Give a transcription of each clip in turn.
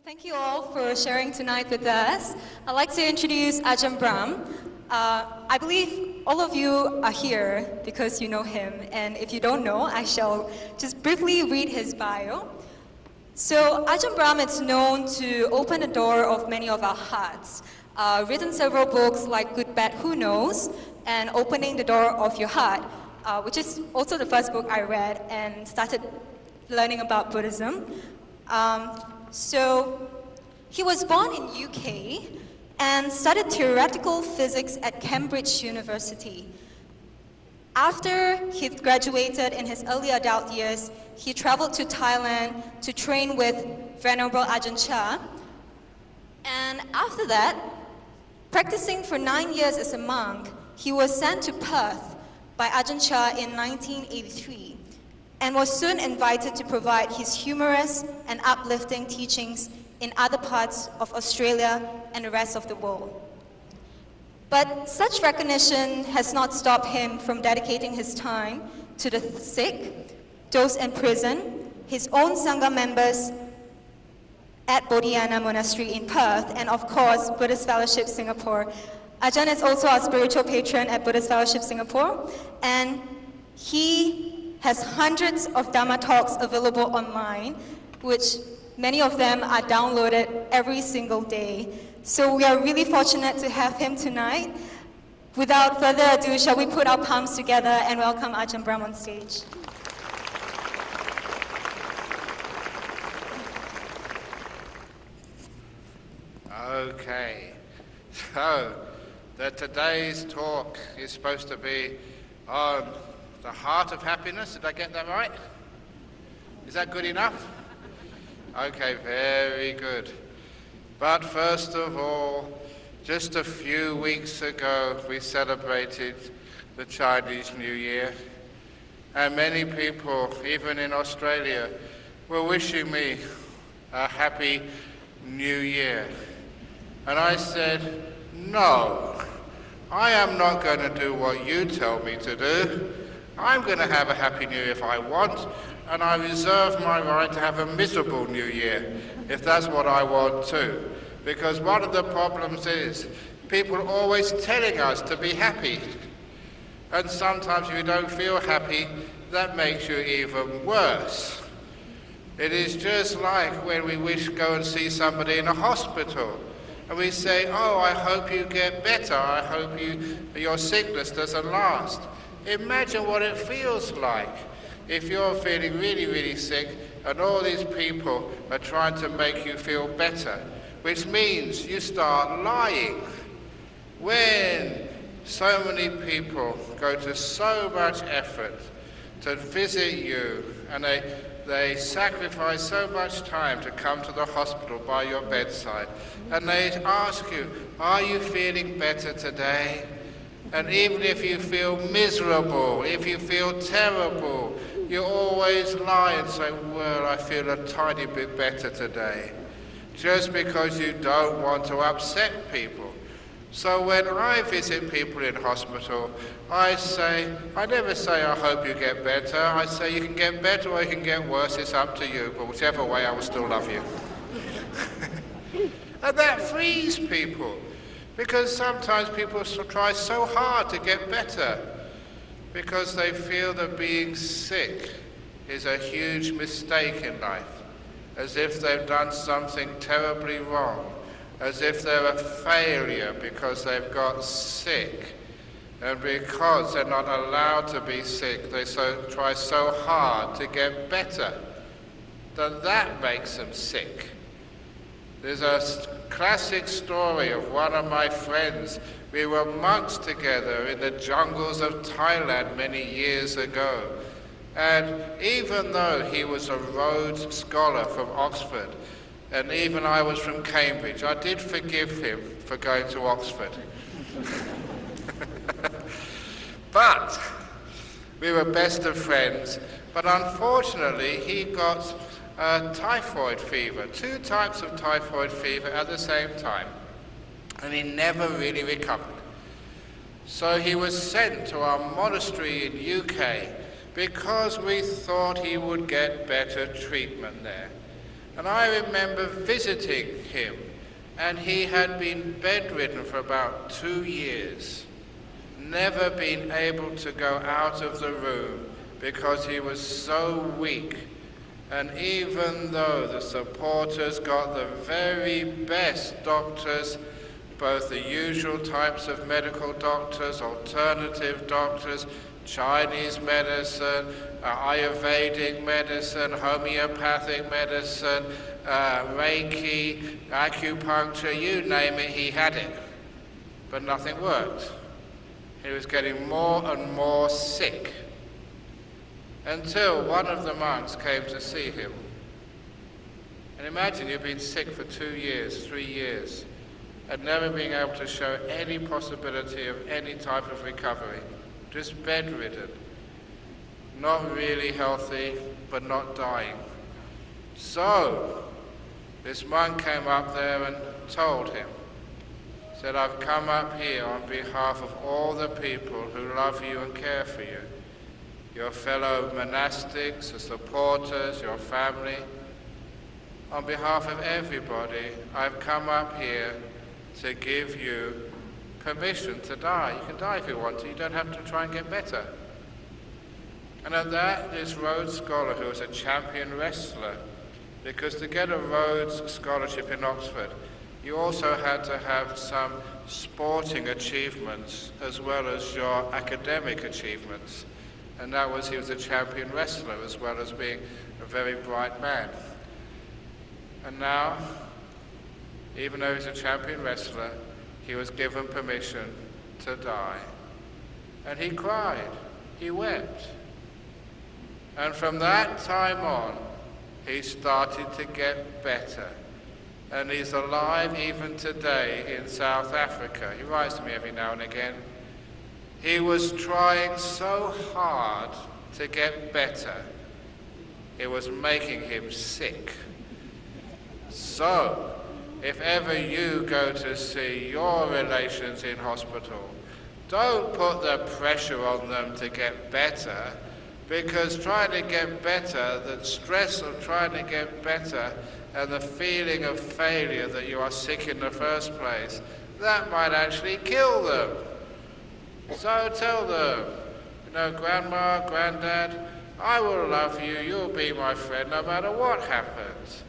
Thank you all for sharing tonight with us. I'd like to introduce Ajahn Brahm. I believe all of you are here because you know him, and if you don't know, I shall just briefly read his bio. So Ajahn Brahm is known to open the door of many of our hearts. Written several books like Good, Bad, Who Knows, and Opening the Door of Your Heart, which is also the first book I read and started learning about Buddhism. So he was born in UK and studied theoretical physics at Cambridge University. After he graduated in his early adult years, he traveled to Thailand to train with Venerable Ajahn Chah. And after that, practicing for 9 years as a monk, he was sent to Perth by Ajahn Chah in 1983 and was soon invited to provide his humorous and uplifting teachings in other parts of Australia and the rest of the world. But such recognition has not stopped him from dedicating his time to the sick, those in prison, his own Sangha members at Bodhiana Monastery in Perth, and of course, Buddhist Fellowship Singapore. Ajahn is also our spiritual patron at Buddhist Fellowship Singapore, and he has hundreds of Dhamma talks available online, which many of them are downloaded every single day. So we are really fortunate to have him tonight. Without further ado, shall we put our palms together and welcome Ajahn Brahm on stage. Okay, so today's talk is supposed to be on the heart of happiness. Did I get that right? Is that good enough? Okay, very good. But first of all, just a few weeks ago, we celebrated the Chinese New Year, and many people, even in Australia, were wishing me a happy New Year. And I said, no, I am not going to do what you tell me to do. I'm going to have a happy New Year if I want, and I reserve my right to have a miserable New Year if that's what I want too. Because one of the problems is people are always telling us to be happy. And sometimes if you don't feel happy, that makes you even worse. It is just like when we wish to go and see somebody in a hospital. And we say, oh, I hope you get better. I hope your sickness doesn't last. Imagine what it feels like if you're feeling really, really sick and all these people are trying to make you feel better, which means you start lying. When so many people go to so much effort to visit you and they sacrifice so much time to come to the hospital by your bedside, and they ask you, are you feeling better today? And even if you feel miserable, if you feel terrible, you always lie and say, well, I feel a tiny bit better today, just because you don't want to upset people. So when I visit people in hospital, I never say, I hope you get better. I say, you can get better or you can get worse, it's up to you, but whichever way, I will still love you. And that frees people, because sometimes people try so hard to get better, because they feel that being sick is a huge mistake in life, as if they've done something terribly wrong, as if they're a failure because they've got sick. And because they're not allowed to be sick, they try so hard to get better, that makes them sick. There's a classic story of one of my friends. We were monks together in the jungles of Thailand many years ago. And even though he was a Rhodes Scholar from Oxford, and even I was from Cambridge, I did forgive him for going to Oxford. But we were best of friends. But unfortunately, he got typhoid fever, 2 types of typhoid fever at the same time. And he never really recovered. So he was sent to our monastery in UK because we thought he would get better treatment there. And I remember visiting him, and he had been bedridden for about 2 years, never been able to go out of the room because he was so weak. And even though the supporters got the very best doctors, both the usual types of medical doctors, alternative doctors, Chinese medicine, Ayurvedic medicine, homeopathic medicine, Reiki, acupuncture, you name it, he had it. But nothing worked. He was getting more and more sick, until one of the monks came to see him. And imagine you've been sick for 2 years, 3 years, and never being able to show any possibility of any type of recovery, just bedridden, not really healthy, but not dying. So, this monk came up there and told him, said, I've come up here on behalf of all the people who love you and care for you, your fellow monastics, the supporters, your family. On behalf of everybody, I've come up here to give you permission to die. You can die if you want to, you don't have to try and get better. And at that, this Rhodes Scholar, who was a champion wrestler, because to get a Rhodes Scholarship in Oxford, you also had to have some sporting achievements as well as your academic achievements. And that was, he was a champion wrestler as well as being a very bright man. And now, even though he's a champion wrestler, he was given permission to die. And he cried, he wept. And from that time on, he started to get better. And he's alive even today in South Africa. He writes to me every now and again. He was trying so hard to get better, it was making him sick. So, if ever you go to see your relations in hospital, don't put the pressure on them to get better, because trying to get better, the stress of trying to get better, and the feeling of failure that you are sick in the first place, that might actually kill them. So tell them, you know, Grandma, Granddad, I will love you, you'll be my friend no matter what happens.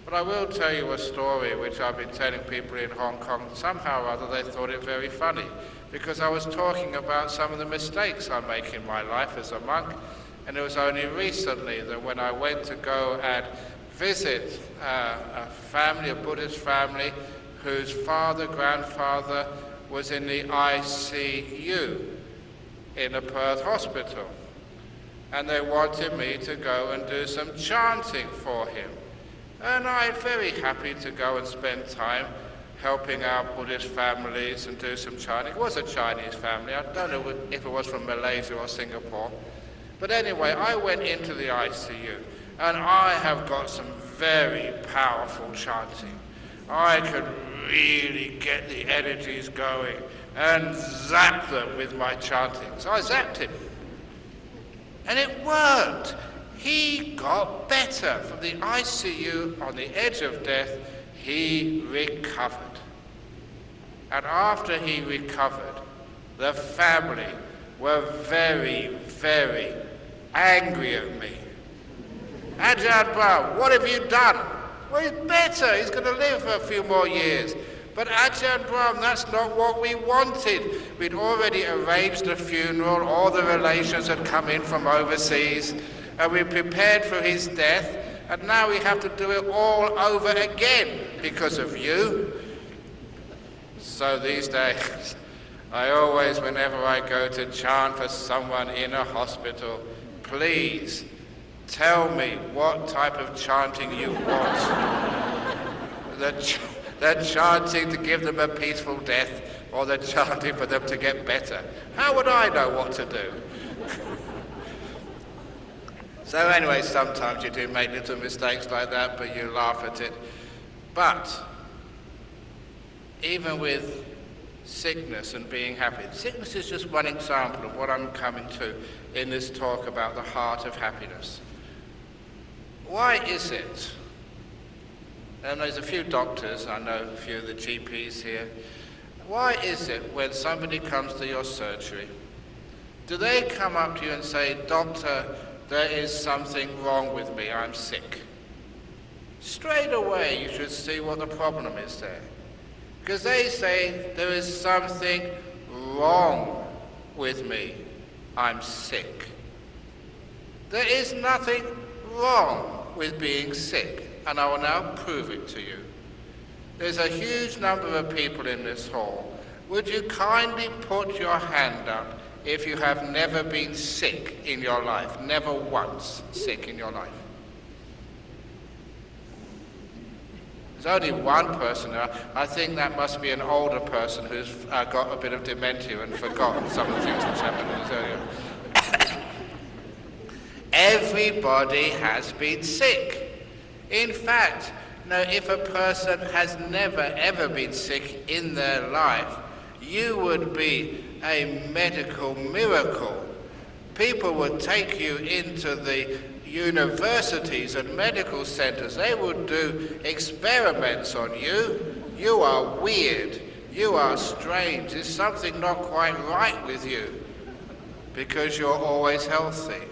But I will tell you a story which I've been telling people in Hong Kong. Somehow or other they thought it very funny, because I was talking about some of the mistakes I make in my life as a monk, and it was only recently that when I went to go and visit a family, a Buddhist family, whose grandfather was in the ICU in a Perth hospital. And they wanted me to go and do some chanting for him. And I'm very happy to go and spend time helping out Buddhist families and do some chanting. It was a Chinese family. I don't know if it was from Malaysia or Singapore. But anyway, I went into the ICU, and I have got some very powerful chanting. I can really get the energies going and zap them with my chanting. So I zapped him. And it worked. He got better. From the ICU on the edge of death, he recovered. And after he recovered, the family were very, very angry at me. Ajahn Brahm, what have you done? Well, he's better. He's going to live for a few more years. But Ajahn Brahm, that's not what we wanted. We'd already arranged the funeral. All the relations had come in from overseas. And we prepared for his death. And now we have to do it all over again because of you. So these days, I always, whenever I go to chant for someone in a hospital, please tell me what type of chanting you want. The chanting to give them a peaceful death, or the chanting for them to get better. How would I know what to do? So anyway, sometimes you do make little mistakes like that, but you laugh at it. But even with sickness and being happy, sickness is just one example of what I'm coming to in this talk about the heart of happiness. Why is it And there's a few doctors, I know a few of the GPs here. Why is it when somebody comes to your surgery, do they come up to you and say, "Doctor, there is something wrong with me, I'm sick"? Straight away you should see what the problem is there. Because they say, "There is something wrong with me, I'm sick." There is nothing wrong with being sick, and I will now prove it to you. There's a huge number of people in this hall. Would you kindly put your hand up if you have never been sick in your life, never once sick in your life? There's only one person there. I think that must be an older person who's got a bit of dementia and forgotten some of the things which happened earlier. Everybody has been sick. In fact, now, if a person has never ever been sick in their life, you would be a medical miracle. People would take you into the universities and medical centers. They would do experiments on you. You are weird. You are strange. There's something not quite right with you because you're always healthy.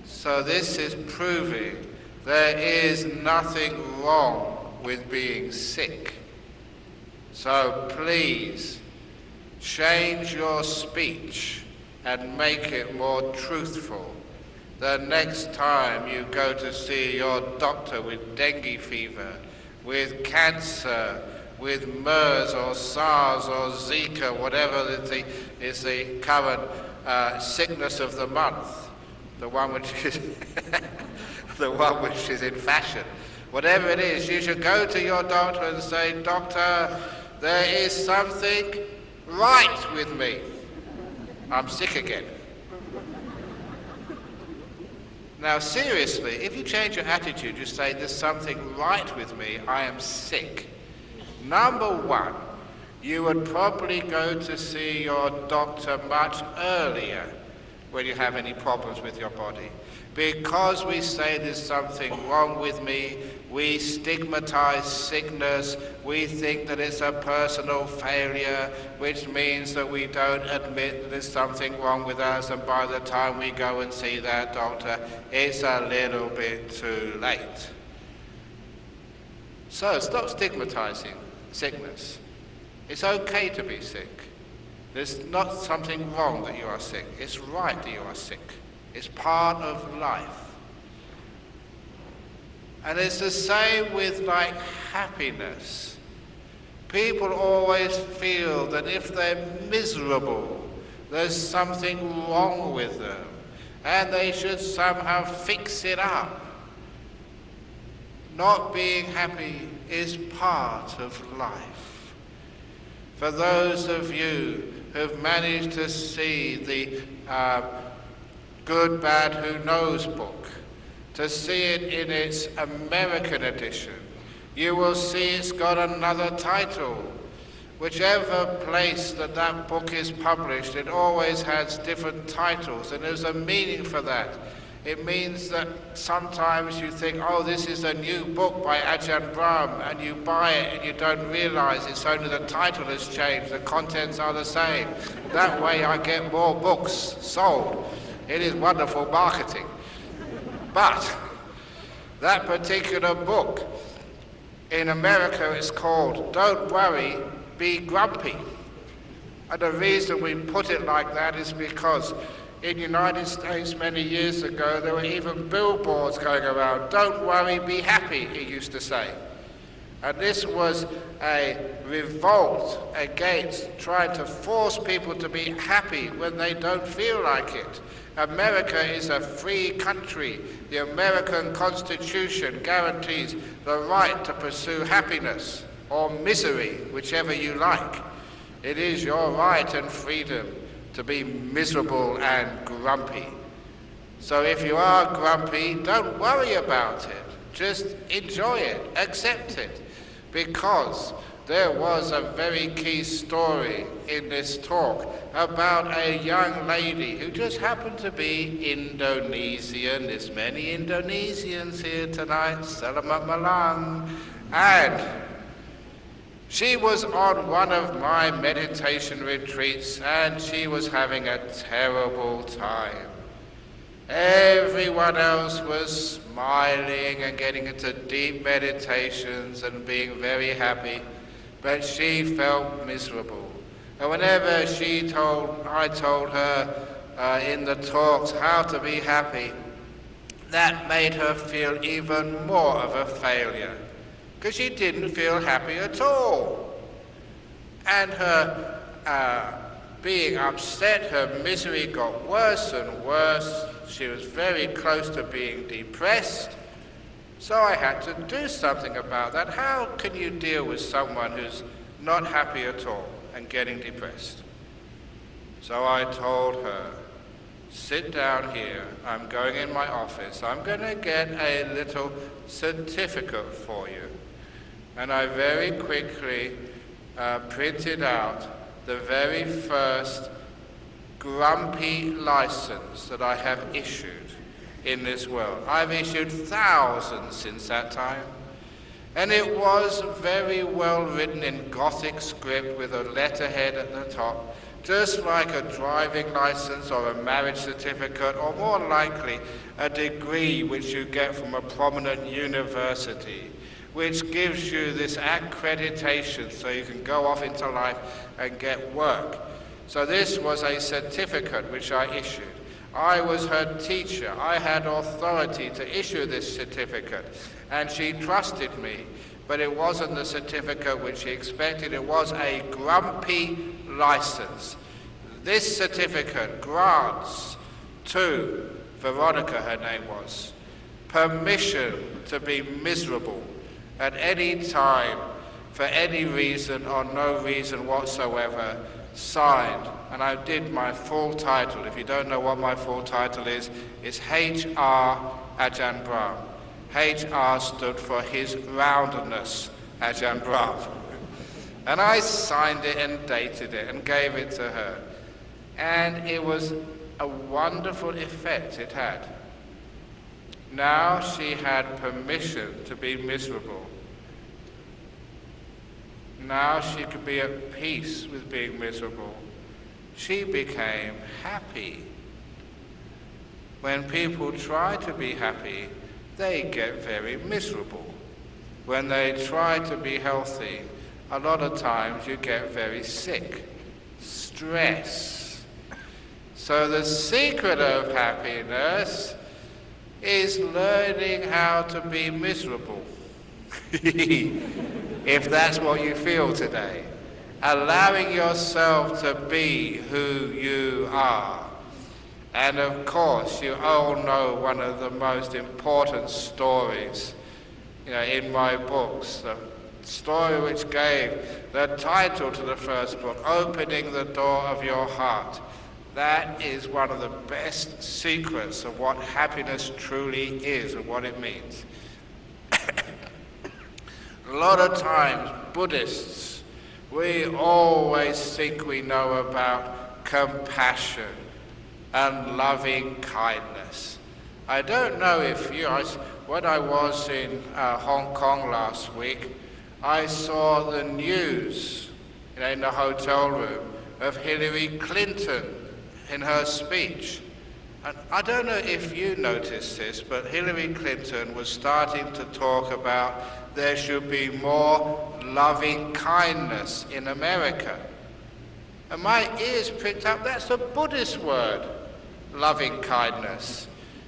So this is proving there is nothing wrong with being sick. So please, change your speech and make it more truthful. The next time you go to see your doctor with dengue fever, with cancer, with MERS or SARS or Zika, whatever is the current sickness of the month, the one which is the one which is in fashion. Whatever it is, you should go to your doctor and say, "Doctor, there is something right with me. I'm sick again." Now seriously, if you change your attitude, you say, "There's something right with me, I am sick." Number one, you would probably go to see your doctor much earlier when you have any problems with your body. Because we say there's something wrong with me, we stigmatize sickness, we think that it's a personal failure, which means that we don't admit that there's something wrong with us, and by the time we go and see that doctor, it's a little bit too late. So stop stigmatizing sickness. It's okay to be sick. There's not something wrong that you are sick. It's right that you are sick. It's part of life. And it's the same with like happiness. People always feel that if they're miserable, there's something wrong with them, and they should somehow fix it up. Not being happy is part of life. For those of you who've managed to see the Good, Bad, Who Knows book, to see it in its American edition, you will see it's got another title. Whichever place that that book is published, it always has different titles, and there's a meaning for that. It means that sometimes you think, "Oh, this is a new book by Ajahn Brahm," and you buy it and you don't realize it's only the title has changed, the contents are the same. That way I get more books sold. It is wonderful marketing. But that particular book, in America it's called "Don't Worry, Be Grumpy." And the reason we put it like that is because in the United States many years ago there were even billboards going around, "Don't worry, be happy," it used to say. And this was a revolt against trying to force people to be happy when they don't feel like it. America is a free country. The American Constitution guarantees the right to pursue happiness or misery, whichever you like. It is your right and freedom to be miserable and grumpy. So if you are grumpy, don't worry about it. Just enjoy it, accept it. Because there was a very key story in this talk about a young lady who just happened to be Indonesian. There's many Indonesians here tonight. Selamat malam. And she was on one of my meditation retreats and she was having a terrible time. Everyone else was smiling and getting into deep meditations and being very happy, but she felt miserable. And whenever I told her in the talks how to be happy, that made her feel even more of a failure, because she didn't feel happy at all. And her being upset, her misery got worse and worse. She was very close to being depressed. So I had to do something about that. How can you deal with someone who's not happy at all and getting depressed? So I told her, sit down here, I'm going in my office, I'm going to get a little certificate for you. And I very quickly printed out the very first grumpy license that I have issued in this world. I've issued thousands since that time. And it was very well written in Gothic script with a letterhead at the top, just like a driving license or a marriage certificate, or more likely a degree which you get from a prominent university, which gives you this accreditation so you can go off into life and get work. So this was a certificate which I issued. I was her teacher. I had authority to issue this certificate, and she trusted me. But it wasn't the certificate which she expected. It was a grumpy license. This certificate grants to Veronica, her name was, permission to be miserable at any time, for any reason or no reason whatsoever, signed. And I did my full title. If you don't know what my full title is, it's H.R. Ajahn Brahm. H.R. stood for His Roundness, Ajahn Brahm. And I signed it and dated it and gave it to her. And it was a wonderful effect it had. Now she had permission to be miserable. Now she could be at peace with being miserable. She became happy. When people try to be happy, they get very miserable. When they try to be healthy, a lot of times you get very sick. Stress. So the secret of happiness is learning how to be miserable. If that's what you feel today. Allowing yourself to be who you are. And of course, you all know one of the most important stories, in my books, the story which gave the title to the first book, Opening the Door of Your Heart. That is one of the best secrets of what happiness truly is and what it means. A lot of times, Buddhists, we always think we know about compassion and loving kindness. I don't know if you, when I was in Hong Kong last week, I saw the news in the hotel room of Hillary Clinton in her speech. And I don't know if you noticed this, but Hillary Clinton was starting to talk about there should be more loving kindness in America. And my ears pricked up, that's a Buddhist word, loving kindness.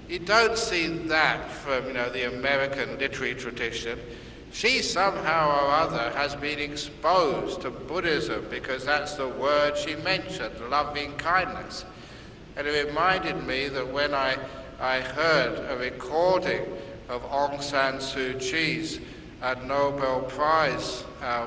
You don't see that from the American literary tradition. She somehow or other has been exposed to Buddhism because that's the word she mentioned, loving kindness. And it reminded me that when I heard a recording of Aung San Suu Kyi's Nobel Prize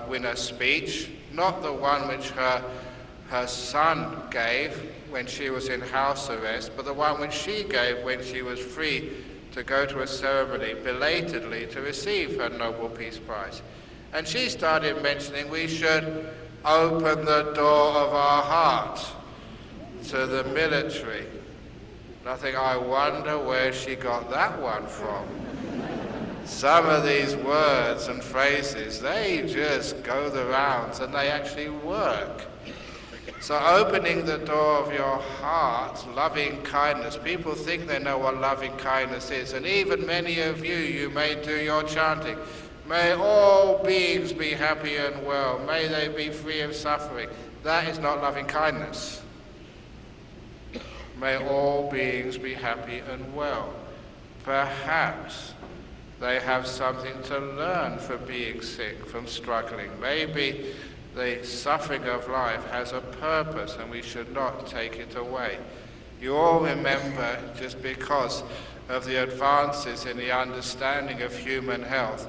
winner speech, not the one which her son gave when she was in house arrest, but the one which she gave when she was free to go to a ceremony belatedly to receive her Nobel Peace Prize. And she started mentioning we should open the door of our heart to the military. And I think, I wonder where she got that one from. Some of these words and phrases, they just go the rounds and they actually work. So opening the door of your heart, loving kindness, people think they know what loving kindness is, and even many of you may do your chanting. May all beings be happy and well, may they be free of suffering. That is not loving kindness. May all beings be happy and well. Perhaps they have something to learn from being sick, from struggling. Maybe the suffering of life has a purpose and we should not take it away. You all remember, just because of the advances in the understanding of human health,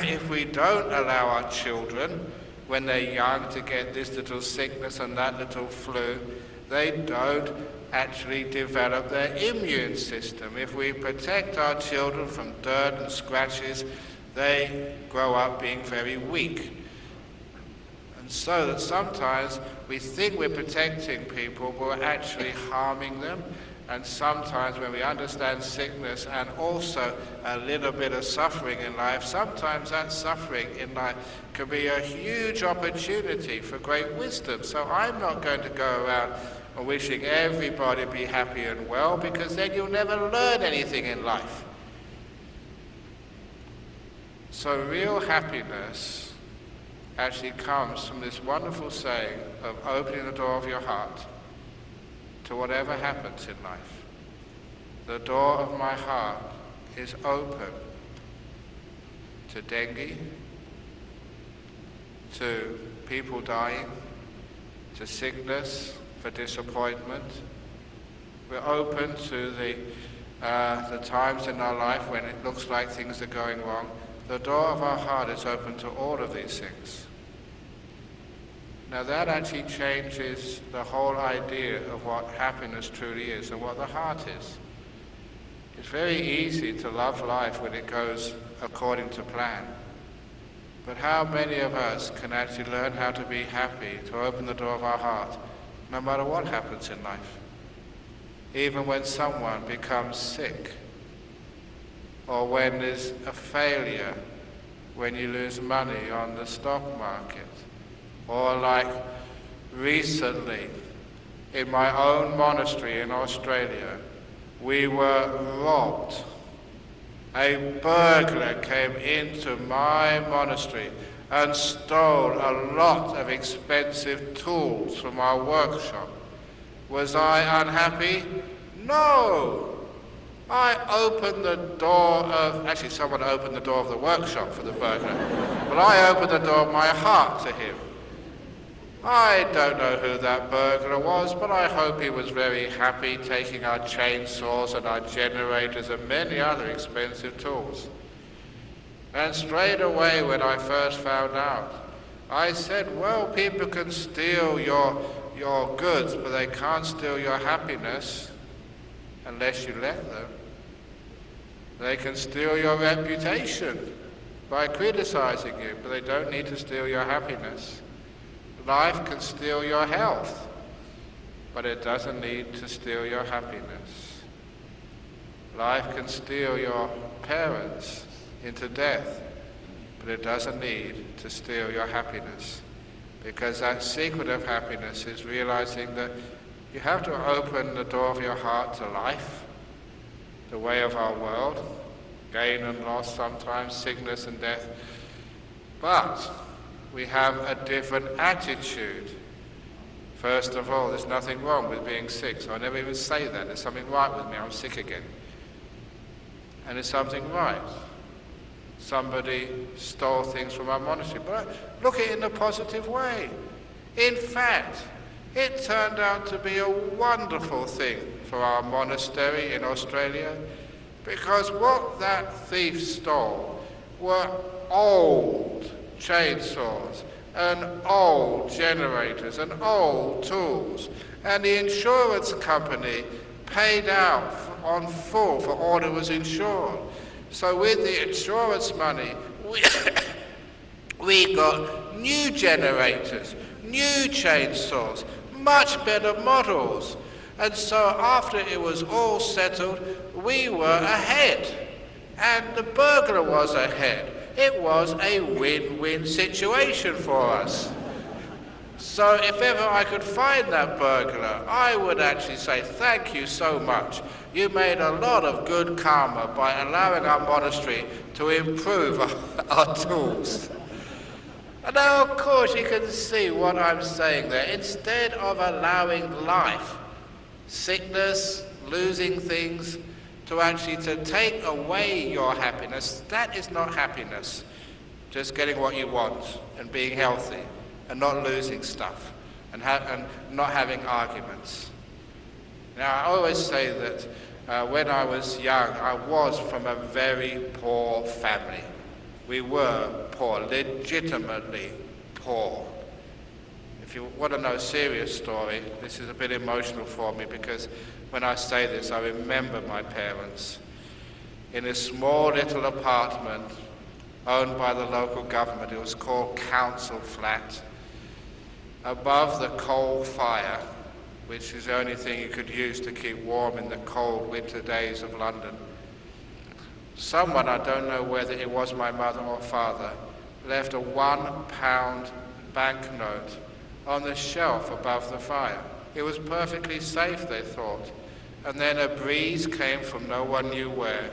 if we don't allow our children, when they're young, to get this little sickness and that little flu, they don't actually develop their immune system. If we protect our children from dirt and scratches, they grow up being very weak. And so that sometimes we think we're protecting people, but we're actually harming them. And sometimes when we understand sickness and also a little bit of suffering in life, sometimes that suffering in life can be a huge opportunity for great wisdom. So I'm not going to go around wishing everybody be happy and well, because then you'll never learn anything in life. So real happiness actually comes from this wonderful saying of opening the door of your heart to whatever happens in life. The door of my heart is open to dengue, to people dying, to sickness, for disappointment. We're open to the times in our life when it looks like things are going wrong. The door of our heart is open to all of these things. Now that actually changes the whole idea of what happiness truly is and what the heart is. It's very easy to love life when it goes according to plan. But how many of us can actually learn how to be happy, to open the door of our heart, no matter what happens in life? Even when someone becomes sick, or when there's a failure, when you lose money on the stock market, or like recently in my own monastery in Australia, we were robbed. A burglar came into my monastery and stole a lot of expensive tools from our workshop. Was I unhappy? No! I opened the door of, actually someone opened the door of the workshop for the burglar, but I opened the door of my heart to him. I don't know who that burglar was, but I hope he was very happy taking our chainsaws and our generators and many other expensive tools. And straight away when I first found out, I said, well, people can steal your goods, but they can't steal your happiness unless you let them. They can steal your reputation by criticizing you, but they don't need to steal your happiness. Life can steal your health, but it doesn't need to steal your happiness. Life can steal your parents into death, but it doesn't need to steal your happiness. Because that secret of happiness is realizing that you have to open the door of your heart to life, the way of our world, gain and loss sometimes, sickness and death. But we have a different attitude. First of all, there's nothing wrong with being sick, so I never even say that. There's something right with me, I'm sick again. And there's something right. Somebody stole things from our monastery, but look at it in a positive way. In fact, it turned out to be a wonderful thing for our monastery in Australia, because what that thief stole were old chainsaws and old generators and old tools, and the insurance company paid out on full for all that was insured. So with the insurance money, We got new generators, new chainsaws, much better models. And so after it was all settled, we were ahead. And the burglar was ahead. It was a win-win situation for us. So if ever I could find that burglar, I would actually say, thank you so much. You made a lot of good karma by allowing our monastery to improve our tools. And now, of course, you can see what I'm saying there. Instead of allowing life, sickness, losing things, to take away your happiness, that is not happiness. Just getting what you want and being healthy and not losing stuff and not having arguments. Now, I always say that when I was young, I was from a very poor family. We were poor, legitimately poor. If you want to know a serious story, this is a bit emotional for me because when I say this, I remember my parents in a small little apartment owned by the local government. It was called Council Flat, above the coal fire, which is the only thing you could use to keep warm in the cold winter days of London. Someone, I don't know whether it was my mother or father, left a £1 banknote on the shelf above the fire. It was perfectly safe, they thought. And then a breeze came from no one knew where,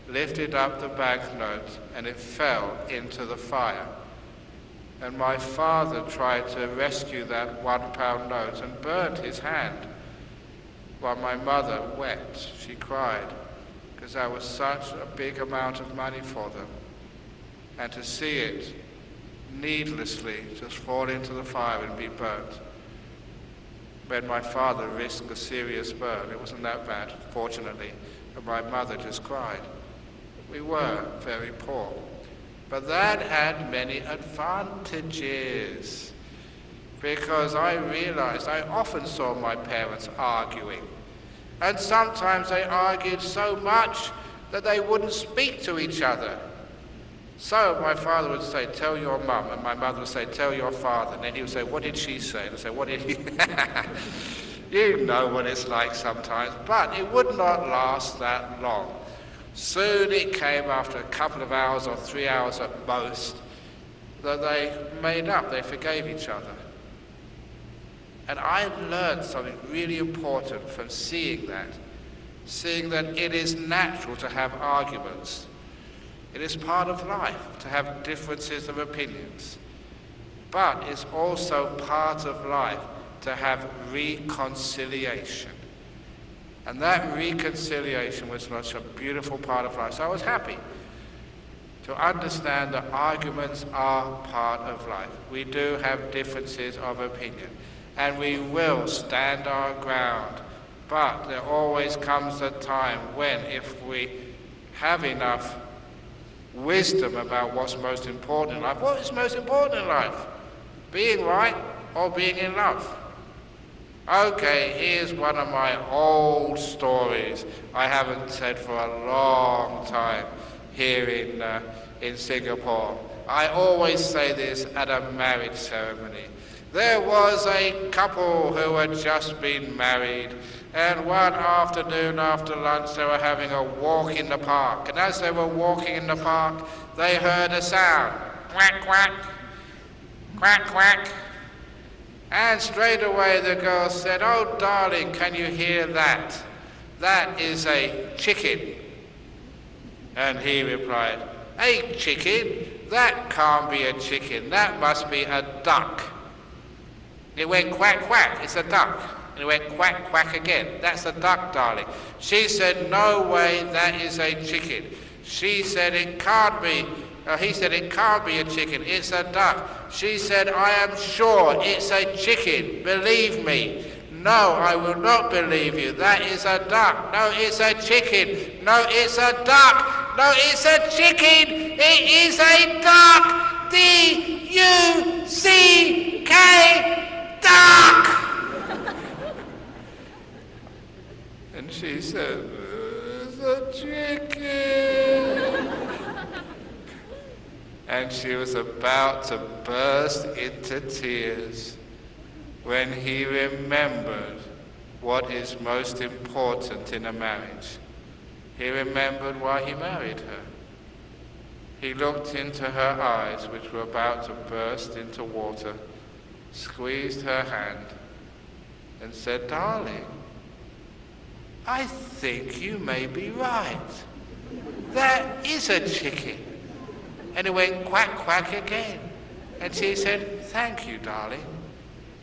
lifted up the banknote, and it fell into the fire. And my father tried to rescue that £1 note and burnt his hand, while my mother wept. She cried, because that was such a big amount of money for them. And to see it needlessly just fall into the fire and be burnt. When my father risked a serious burn, it wasn't that bad, fortunately, but my mother just cried. We were very poor. But that had many advantages, because I realized I often saw my parents arguing. And sometimes they argued so much that they wouldn't speak to each other. So my father would say, tell your mum, and my mother would say, tell your father. And then he would say, what did she say? And I'd say, what did he... You know what it's like sometimes. But it would not last that long. Soon it came, after a couple of hours or 3 hours at most, that they made up, they forgave each other. And I learned something really important from seeing that it is natural to have arguments. It is part of life to have differences of opinions. But it's also part of life to have reconciliation. And that reconciliation was such a beautiful part of life. So I was happy to understand that arguments are part of life. We do have differences of opinion, and we will stand our ground. But there always comes a time when, if we have enough wisdom about what's most important in life. What is most important in life? Being right or being in love? Okay, here's one of my old stories I haven't said for a long time here in Singapore. I always say this at a marriage ceremony. There was a couple who had just been married, and one afternoon after lunch they were having a walk in the park. And as they were walking in the park, they heard a sound. Quack, quack, quack, quack. And straight away the girl said, oh darling, can you hear that? That is a chicken. And he replied, a chicken? That can't be a chicken. That must be a duck. It went quack, quack, it's a duck. And it went quack, quack again. That's a duck, darling. She said, no way, that is a chicken. She said, it can't be. He said, it can't be a chicken, it's a duck. She said, I am sure it's a chicken, believe me. No, I will not believe you. That is a duck. No, it's a chicken. No, it's a duck. No, it's a chicken. It is a duck. D-U-C-K, duck. And she said, it's a chicken. and she was about to burst into tears when he remembered what is most important in a marriage. He remembered why he married her. He looked into her eyes, which were about to burst into water, squeezed her hand, and said, "Darling, I think you may be right. That is a chicken." And it went quack, quack again. And she said, "Thank you, darling."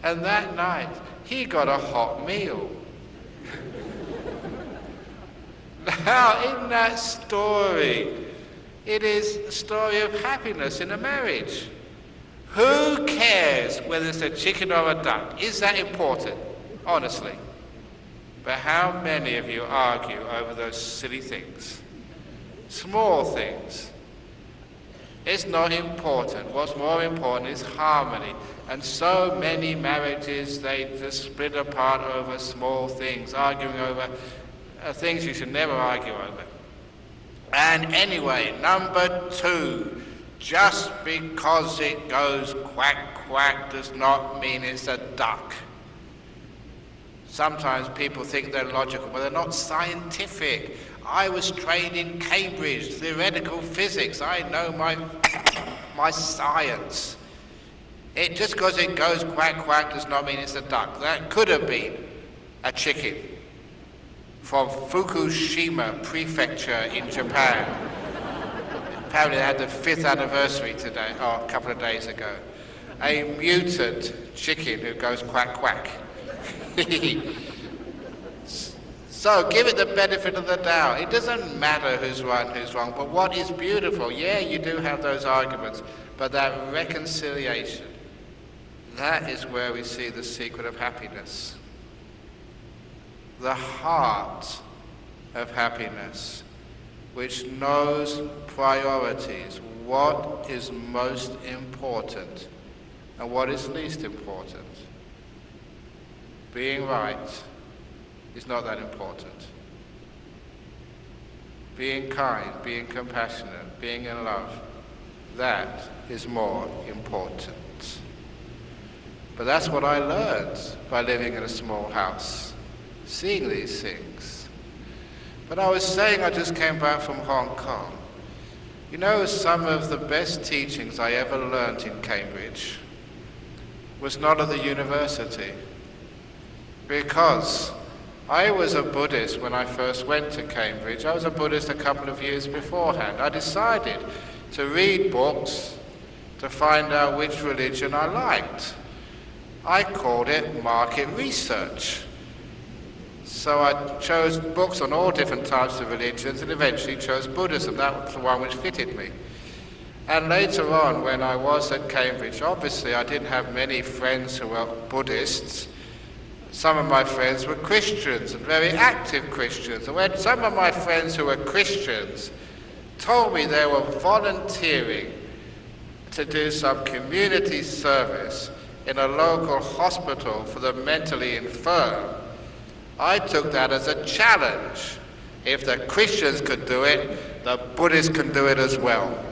And that night, he got a hot meal. Now, in that story, it is a story of happiness in a marriage. Who cares whether it's a chicken or a duck? Is that important? Honestly. But how many of you argue over those silly things? Small things. It's not important. What's more important is harmony. And so many marriages, they just split apart over small things, arguing over things you should never argue over. And anyway, number 2, just because it goes quack, quack does not mean it's a duck. Sometimes people think they're logical, but they're not scientific. I was trained in Cambridge, theoretical physics. I know my science. Just because it goes quack, quack does not mean it's a duck. That could have been a chicken from Fukushima Prefecture in Japan. Apparently they had the 5th anniversary today, or a couple of days ago. A mutant chicken who goes quack, quack. So give it the benefit of the doubt. It doesn't matter who's right and who's wrong, but what is beautiful, yeah, you do have those arguments, but that reconciliation, that is where we see the secret of happiness. The heart of happiness, which knows priorities, what is most important and what is least important. Being right is not that important. Being kind, being compassionate, being in love, that is more important. But that's what I learned by living in a small house, seeing these things. But I was saying I just came back from Hong Kong. You know, some of the best teachings I ever learned in Cambridge was not at the university, because I was a Buddhist when I first went to Cambridge. I was a Buddhist a couple of years beforehand. I decided to read books to find out which religion I liked. I called it market research. So I chose books on all different types of religions and eventually chose Buddhism. That was the one which fitted me. And later on, when I was at Cambridge, obviously I didn't have many friends who were Buddhists. Some of my friends were Christians, and very active Christians. And when some of my friends who were Christians told me they were volunteering to do some community service in a local hospital for the mentally infirm, I took that as a challenge. If the Christians could do it, the Buddhists can do it as well.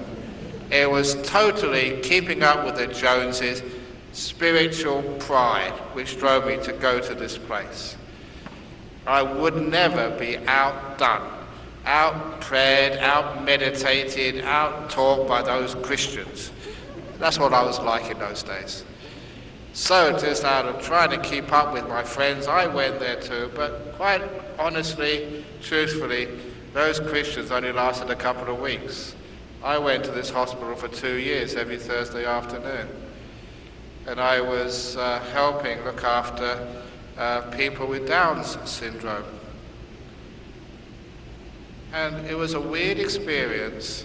It was totally keeping up with the Joneses, spiritual pride, which drove me to go to this place. I would never be outdone, out-prayed, out-meditated, out-taught by those Christians. That's what I was like in those days. So just out of trying to keep up with my friends, I went there too, but quite honestly, truthfully, those Christians only lasted a couple of weeks. I went to this hospital for 2 years every Thursday afternoon. And I was helping look after people with Down's syndrome. And it was a weird experience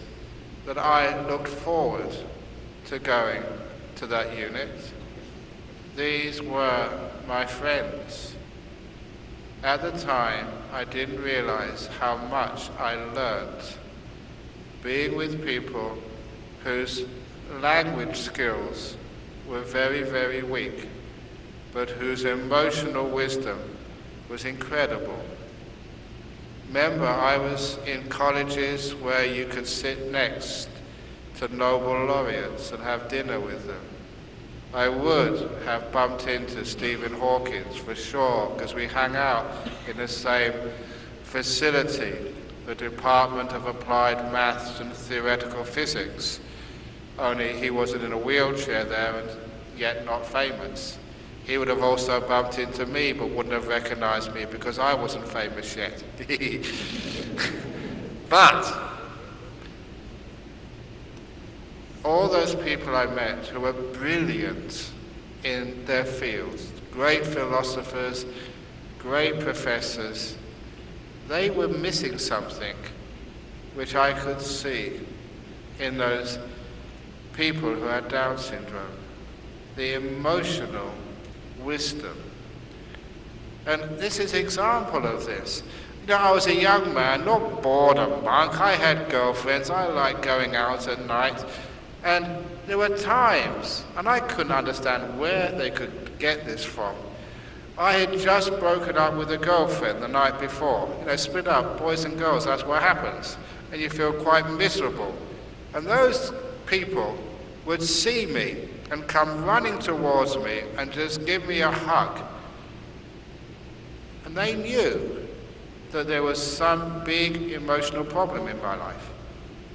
that I looked forward to going to that unit. These were my friends. At the time, I didn't realize how much I learned being with people whose language skills were very, very weak, but whose emotional wisdom was incredible. Remember, I was in colleges where you could sit next to Nobel laureates and have dinner with them. I would have bumped into Stephen Hawking for sure, because we hang out in the same facility, the Department of Applied Maths and Theoretical Physics. Only he wasn't in a wheelchair there and yet not famous. He would have also bumped into me but wouldn't have recognized me because I wasn't famous yet. But all those people I met who were brilliant in their fields, great philosophers, great professors, they were missing something which I could see in those people who had Down syndrome, the emotional wisdom. And this is an example of this. You know, I was a young man, not bored a monk. I had girlfriends, I liked going out at night. And there were times, and I couldn't understand where they could get this from. I had just broken up with a girlfriend the night before. You know, split up, boys and girls, that's what happens. And you feel quite miserable. And those people would see me and come running towards me and just give me a hug. And they knew that there was some big emotional problem in my life.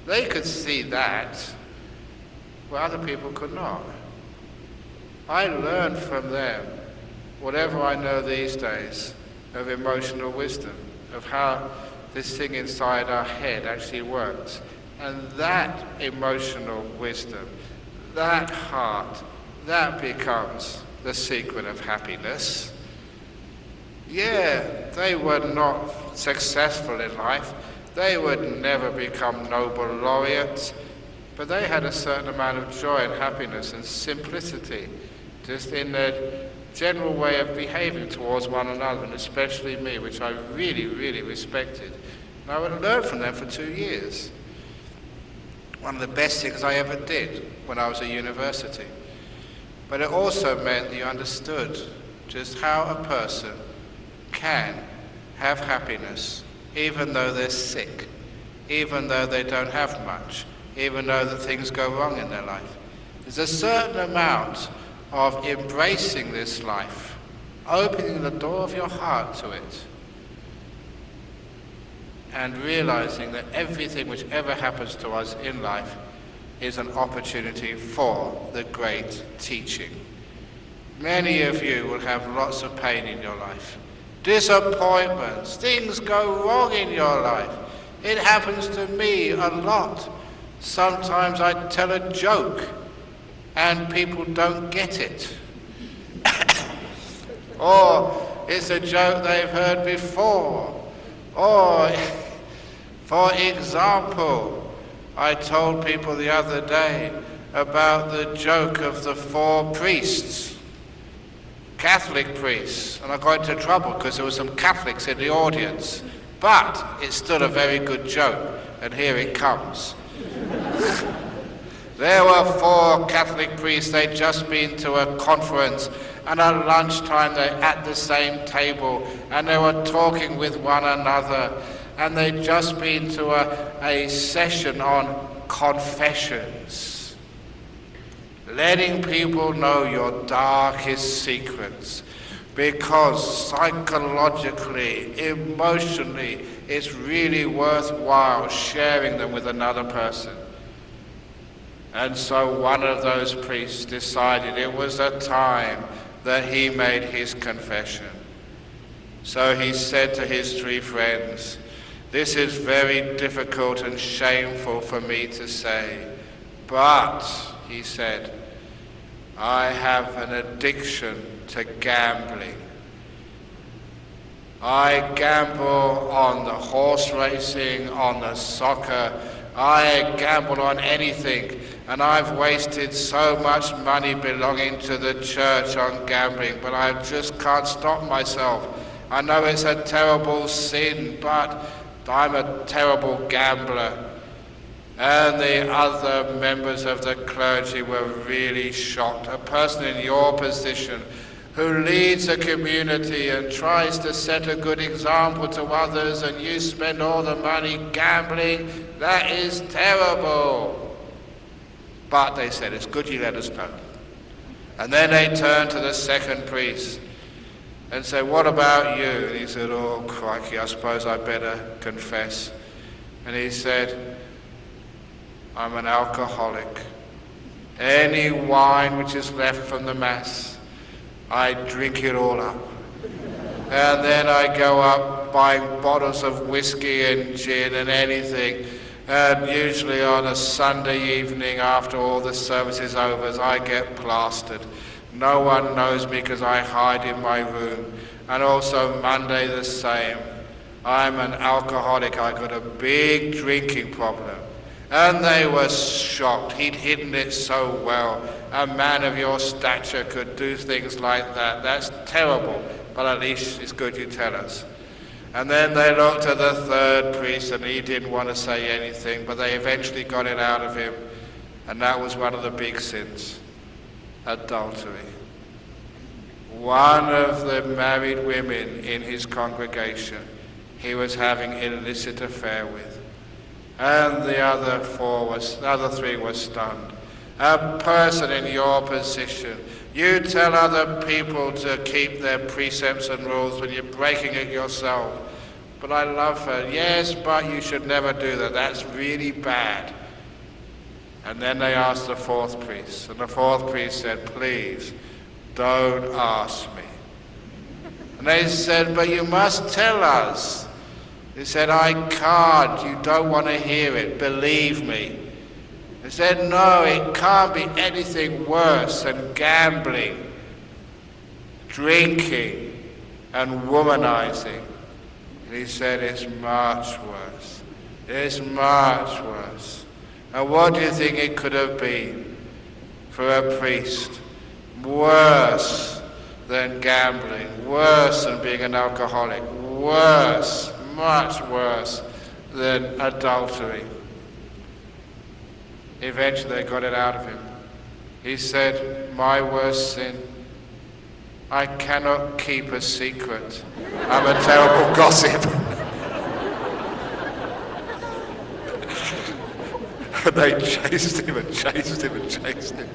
They could see that, where other people could not. I learned from them whatever I know these days of emotional wisdom, of how this thing inside our head actually works. And that emotional wisdom, that heart, that becomes the secret of happiness. Yeah, they were not successful in life. They would never become Nobel laureates. But they had a certain amount of joy and happiness and simplicity, just in their general way of behaving towards one another, and especially me, which I really, really respected. And I would learn from them for 2 years. One of the best things I ever did when I was at university. But it also meant that you understood just how a person can have happiness, even though they're sick, even though they don't have much, even though that things go wrong in their life. There's a certain amount of embracing this life, opening the door of your heart to it, and realizing that everything which ever happens to us in life is an opportunity for the great teaching. Many of you will have lots of pain in your life, disappointments, things go wrong in your life. It happens to me a lot. Sometimes I tell a joke and people don't get it. Or it's a joke they've heard before. Or, for example, I told people the other day about the joke of the 4 priests, Catholic priests, and I got into trouble because there were some Catholics in the audience. But it's still a very good joke, and here it comes. There were 4 Catholic priests. They'd just been to a conference, and at lunchtime they're at the same table, and they were talking with one another, and they'd just been to a session on confessions, letting people know your darkest secrets, because psychologically, emotionally, it's really worthwhile sharing them with another person. And so one of those priests decided it was a time that he made his confession. So he said to his 3 friends, "This is very difficult and shameful for me to say, but," he said, "I have an addiction to gambling. I gamble on the horse racing, on the soccer, I gamble on anything, and I've wasted so much money belonging to the church on gambling, but I just can't stop myself. I know it's a terrible sin, but I'm a terrible gambler." And the other members of the clergy were really shocked. A person in your position who leads a community and tries to set a good example to others, and you spend all the money gambling, that is terrible. But they said, it's good you let us know. And then they turned to the second priest and said, what about you? And he said, oh crikey, I suppose I better confess. And he said, I'm an alcoholic. Any wine which is left from the Mass, I drink it all up. And then I go up buying bottles of whiskey and gin and anything. And usually on a Sunday evening after all the service is over, I get plastered. No one knows me because I hide in my room. And also Monday the same. I'm an alcoholic. I got a big drinking problem. And they were shocked. He'd hidden it so well. A man of your stature could do things like that. That's terrible. But at least it's good you tell us. And then they looked at the third priest and he didn't want to say anything, but they eventually got it out of him. And that was one of the big sins. Adultery. One of the married women in his congregation, he was having an illicit affair with. And the other three were stunned. A person in your position, you tell other people to keep their precepts and rules when you're breaking it yourself. But I love her. Yes, but you should never do that. That's really bad. And then they asked the fourth priest. And the fourth priest said, please, don't ask me. And they said, but you must tell us. He said, I can't. You don't want to hear it. Believe me. He said, no, it can't be anything worse than gambling, drinking, and womanizing. And he said, it's much worse. It's much worse. And what do you think it could have been for a priest? Worse than gambling, worse than being an alcoholic, worse, much worse than adultery. Eventually they got it out of him. He said, my worst sin, I cannot keep a secret. I'm a terrible gossip. And they chased him and chased him and chased him.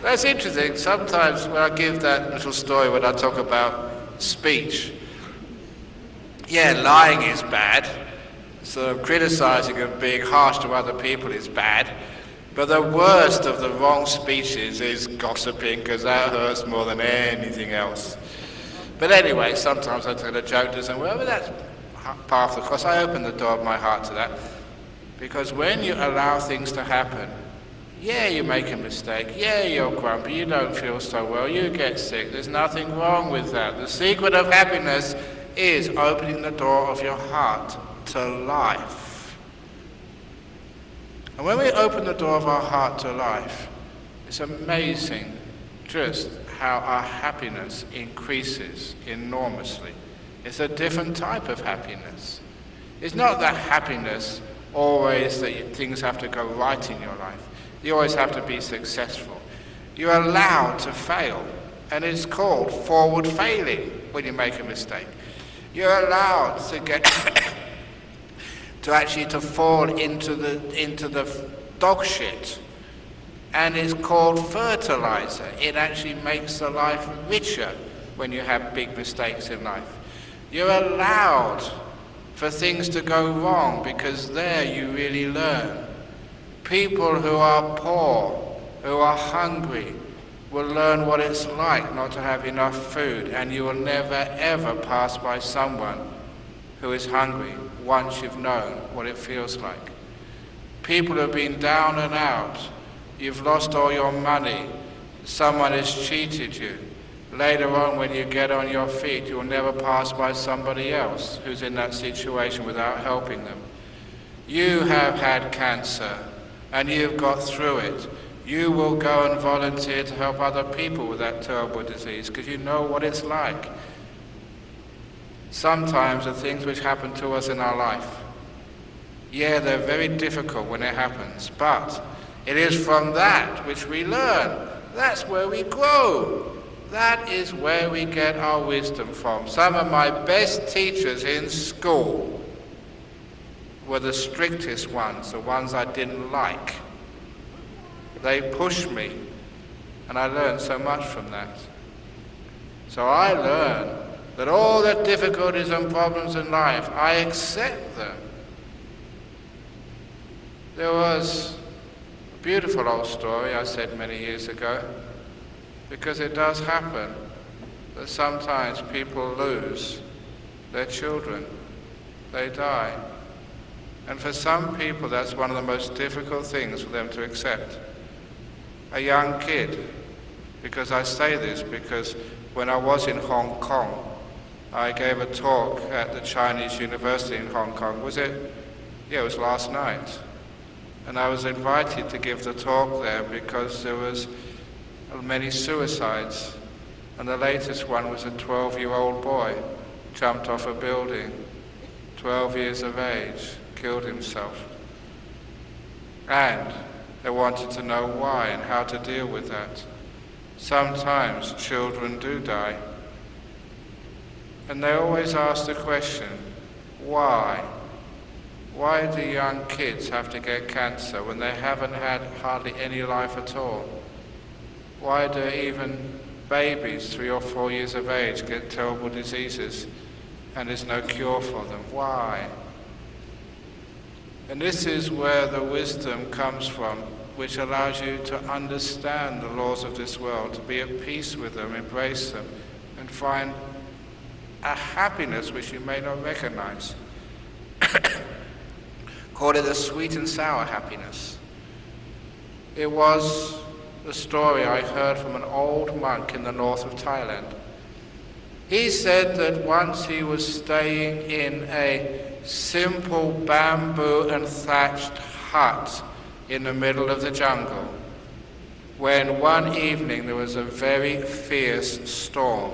That's interesting. Sometimes when I give that little story, when I talk about speech, yeah, lying is bad. Sort of criticizing and being harsh to other people is bad. But the worst of the wrong speeches is gossiping, because that hurts more than anything else. But anyway, sometimes I tell a joke to someone, well, that's part of the cross. I open the door of my heart to that. Because when you allow things to happen, yeah, you make a mistake, yeah, you're grumpy, you don't feel so well, you get sick, there's nothing wrong with that. The secret of happiness is opening the door of your heart to life. And when we open the door of our heart to life, it's amazing just how our happiness increases enormously. It's a different type of happiness. It's not that happiness always that things have to go right in your life. You always have to be successful. You're allowed to fail, and it's called forward failing when you make a mistake. You're allowed to get to fall into the dog shit, and it's called fertilizer. It actually makes the life richer when you have big mistakes in life. You're allowed for things to go wrong, because there you really learn. People who are poor, who are hungry, will learn what it's like not to have enough food, and you will never ever pass by someone who is hungry once you've known what it feels like. People who have been down and out, you've lost all your money, someone has cheated you. Later on, when you get on your feet, you'll never pass by somebody else who's in that situation without helping them. You have had cancer, and you've got through it. You will go and volunteer to help other people with that terrible disease, because you know what it's like. Sometimes the things which happen to us in our life, yeah, they're very difficult when it happens, but it is from that which we learn. That's where we grow. That is where we get our wisdom from. Some of my best teachers in school were the strictest ones, the ones I didn't like. They pushed me, and I learned so much from that. So I learned that all the difficulties and problems in life, I accept them. There was a beautiful old story I said many years ago, because it does happen that sometimes people lose their children. They die. And for some people that's one of the most difficult things for them to accept. A young kid, because I say this because when I was in Hong Kong, I gave a talk at the Chinese University in Hong Kong. Was it? Yeah, it was last night. And I was invited to give the talk there because there was many suicides. And the latest one was a 12-year-old boy jumped off a building, 12 years of age, killed himself. And they wanted to know why and how to deal with that. Sometimes children do die. And they always ask the question, why? Why do young kids have to get cancer when they haven't had hardly any life at all? Why do even babies 3 or 4 years of age get terrible diseases and there's no cure for them? Why? And this is where the wisdom comes from, which allows you to understand the laws of this world, to be at peace with them, embrace them, and find a happiness which you may not recognize. Call it a sweet and sour happiness. It was the story I heard from an old monk in the north of Thailand. He said that once he was staying in a simple bamboo and thatched hut in the middle of the jungle, when one evening there was a very fierce storm.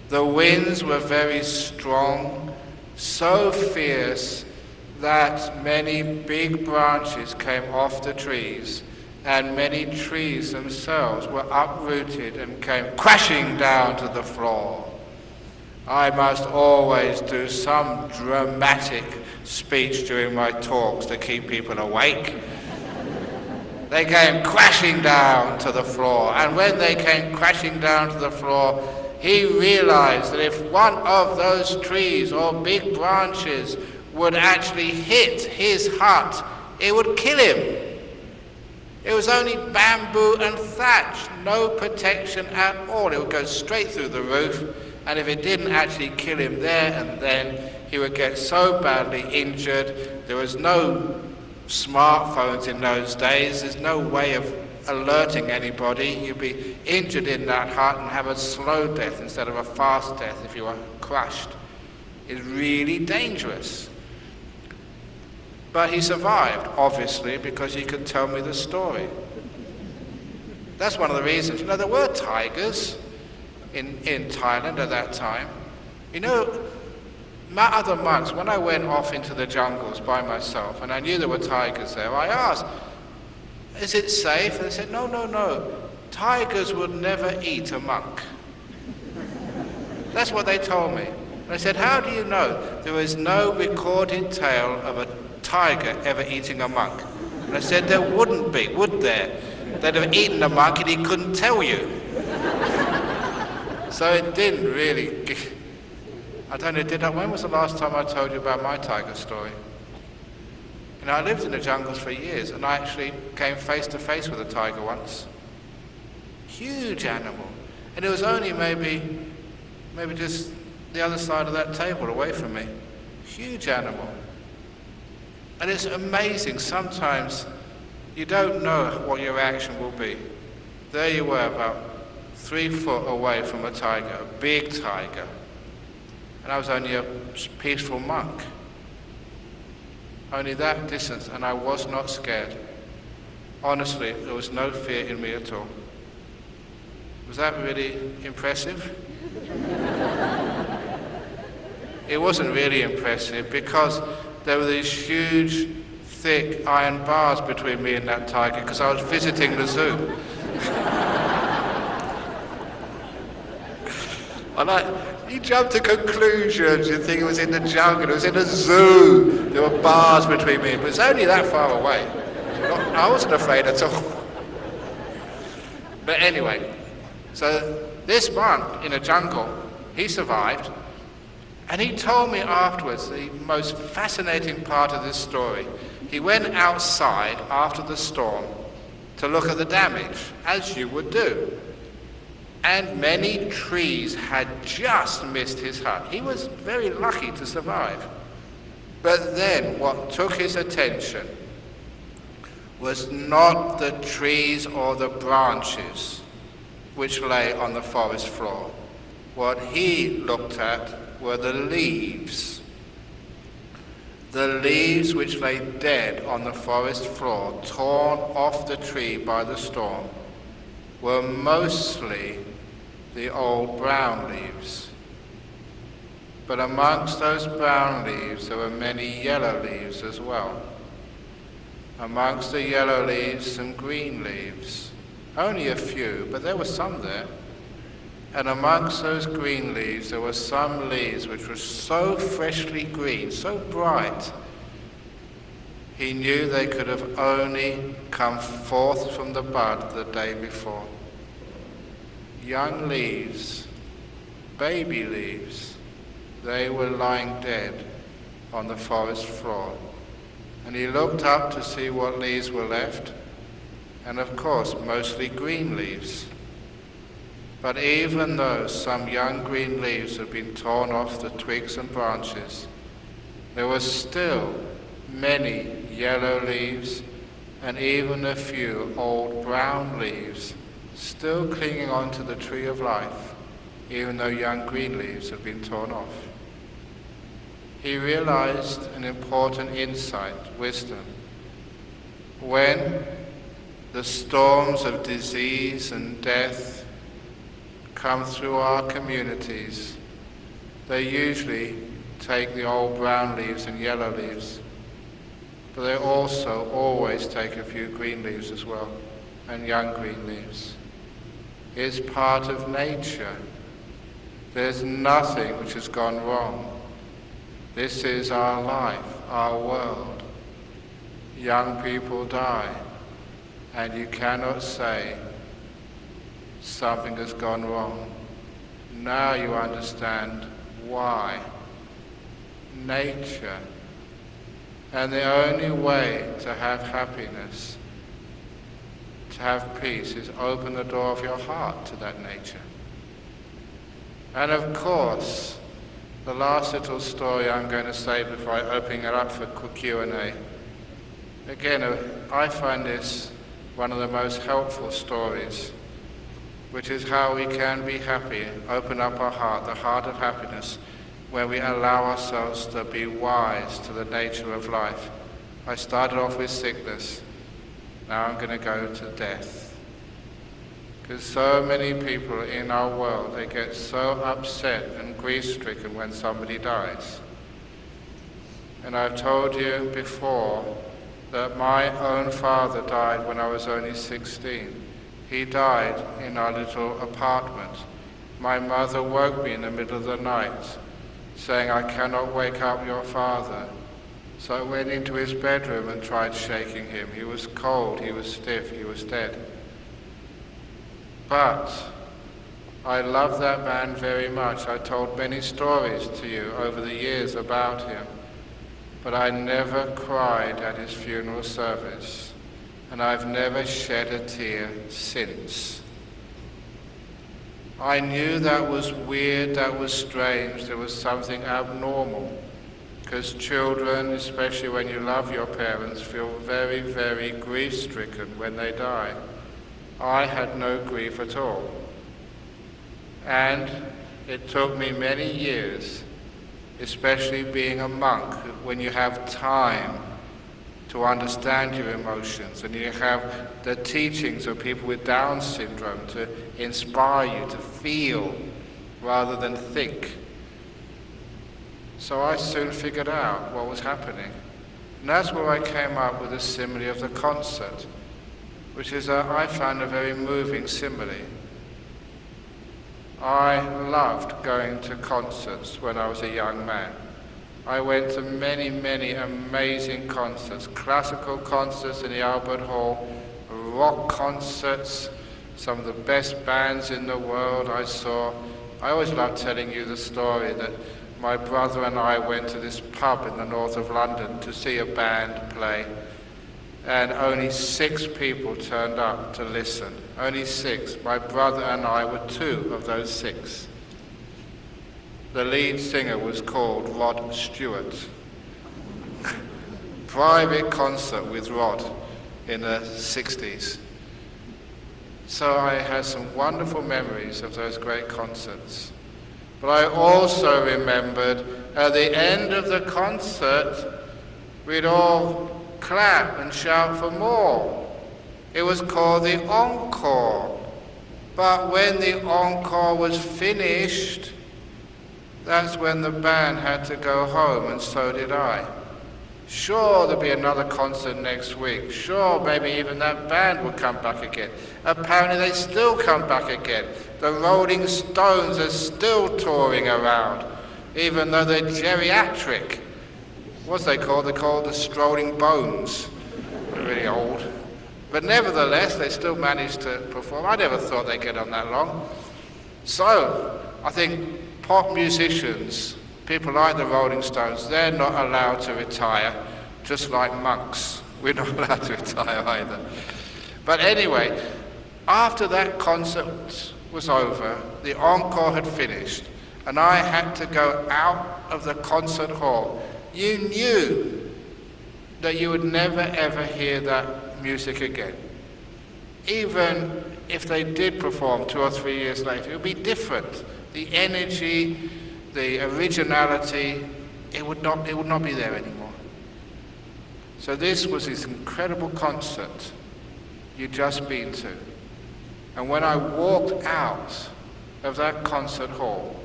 The winds were very strong, so fierce that many big branches came off the trees, and many trees themselves were uprooted and came crashing down to the floor. I must always do some dramatic speech during my talks to keep people awake. They came crashing down to the floor, and when they came crashing down to the floor, he realized that if one of those trees or big branches would actually hit his hut, it would kill him. It was only bamboo and thatch, no protection at all. It would go straight through the roof, and if it didn't actually kill him there and then, he would get so badly injured. There was no smartphones in those days. There's no way of alerting anybody. You'd be injured in that hut and have a slow death instead of a fast death if you were crushed. It's really dangerous. But he survived, obviously, because he could tell me the story. That's one of the reasons. You know, there were tigers in Thailand at that time. You know, my other monks, when I went off into the jungles by myself, and I knew there were tigers there, I asked, is it safe? And they said, no, no, no. Tigers would never eat a monk. That's what they told me. And I said, how do you know? There is no recorded tale of a tiger ever eating a monk. And I said, there wouldn't be, would there? They'd have eaten a monk and he couldn't tell you. So it didn't really... I don't know, when was the last time I told you about my tiger story? You know, I lived in the jungles for years, and I actually came face to face with a tiger once. Huge animal. And it was only maybe just the other side of that table away from me. Huge animal. And it's amazing, sometimes you don't know what your reaction will be. There you were, about 3 foot away from a tiger, a big tiger. And I was only a peaceful monk. Only that distance, and I was not scared. Honestly, there was no fear in me at all. Was that really impressive? It wasn't really impressive because there were these huge, thick iron bars between me and that tiger because I was visiting the zoo. You jump to conclusions, you think it was in the jungle, it was in a zoo, there were bars between me, but it was only that far away. I wasn't afraid at all. But anyway, so this monk in a jungle, he survived, and he told me afterwards the most fascinating part of this story. He went outside after the storm to look at the damage, as you would do. And many trees had just missed his hut. He was very lucky to survive. But then what took his attention was not the trees or the branches which lay on the forest floor. What he looked at were the leaves. The leaves which lay dead on the forest floor, torn off the tree by the storm, were mostly the old brown leaves. But amongst those brown leaves there were many yellow leaves as well. Amongst the yellow leaves, some green leaves. Only a few, but there were some there. And amongst those green leaves there were some leaves which were so freshly green, so bright, he knew they could have only come forth from the bud the day before. Young leaves, baby leaves, they were lying dead on the forest floor. And he looked up to see what leaves were left, and of course mostly green leaves. But even though some young green leaves had been torn off the twigs and branches, there were still many yellow leaves and even a few old brown leaves still clinging on to the tree of life, even though young green leaves had been torn off. He realized an important insight, wisdom. When the storms of disease and death come through our communities, they usually take the old brown leaves and yellow leaves, but they also always take a few green leaves as well, and young green leaves. It's part of nature. There's nothing which has gone wrong. This is our life, our world. Young people die, and you cannot say something has gone wrong. Now you understand why. Nature. And the only way to have happiness, to have peace, is open the door of your heart to that nature. And of course, the last little story I'm going to say before I open it up for Q&A. Again, I find this one of the most helpful stories, which is how we can be happy, open up our heart, the heart of happiness, where we allow ourselves to be wise to the nature of life. I started off with sickness, now I'm going to go to death. Because so many people in our world, they get so upset and grief-stricken when somebody dies. And I've told you before that my own father died when I was only 16. He died in our little apartment. My mother woke me in the middle of the night, saying, "I cannot wake up your father." So I went into his bedroom and tried shaking him. He was cold, he was stiff, he was dead. But I love that man very much. I told many stories to you over the years about him, but I never cried at his funeral service, and I've never shed a tear since. I knew that was weird, that was strange, there was something abnormal, because children, especially when you love your parents, feel very, very grief-stricken when they die. I had no grief at all. And it took me many years, especially being a monk, when you have time to understand your emotions, and you have the teachings of people with Down syndrome to inspire you to feel rather than think. So I soon figured out what was happening. And that's where I came up with the simile of the concert, which is, I found a very moving simile. I loved going to concerts when I was a young man. I went to many, many amazing concerts, classical concerts in the Albert Hall, rock concerts, some of the best bands in the world I saw. I always love telling you the story that my brother and I went to this pub in the north of London to see a band play, and only 6 people turned up to listen. Only 6. My brother and I were 2 of those 6. The lead singer was called Rod Stewart. Private concert with Rod in the 60s. So I had some wonderful memories of those great concerts. But I also remembered at the end of the concert, we'd all clap and shout for more. It was called the encore. But when the encore was finished, that's when the band had to go home, and so did I. Sure, there'll be another concert next week. Sure, maybe even that band will come back again. Apparently they still come back again. The Rolling Stones are still touring around, even though they're geriatric. What's they called? They're called the Strolling Bones. They're really old. But nevertheless, they still manage to perform. I never thought they'd get on that long. So, I think pop musicians, people like the Rolling Stones, they're not allowed to retire, just like monks. We're not allowed to retire either. But anyway, after that concert was over, the encore had finished, and I had to go out of the concert hall. You knew that you would never ever hear that music again. Even if they did perform 2 or 3 years later, it would be different. The energy, the originality, it would not be there anymore. So this was this incredible concert you'd just been to. And when I walked out of that concert hall,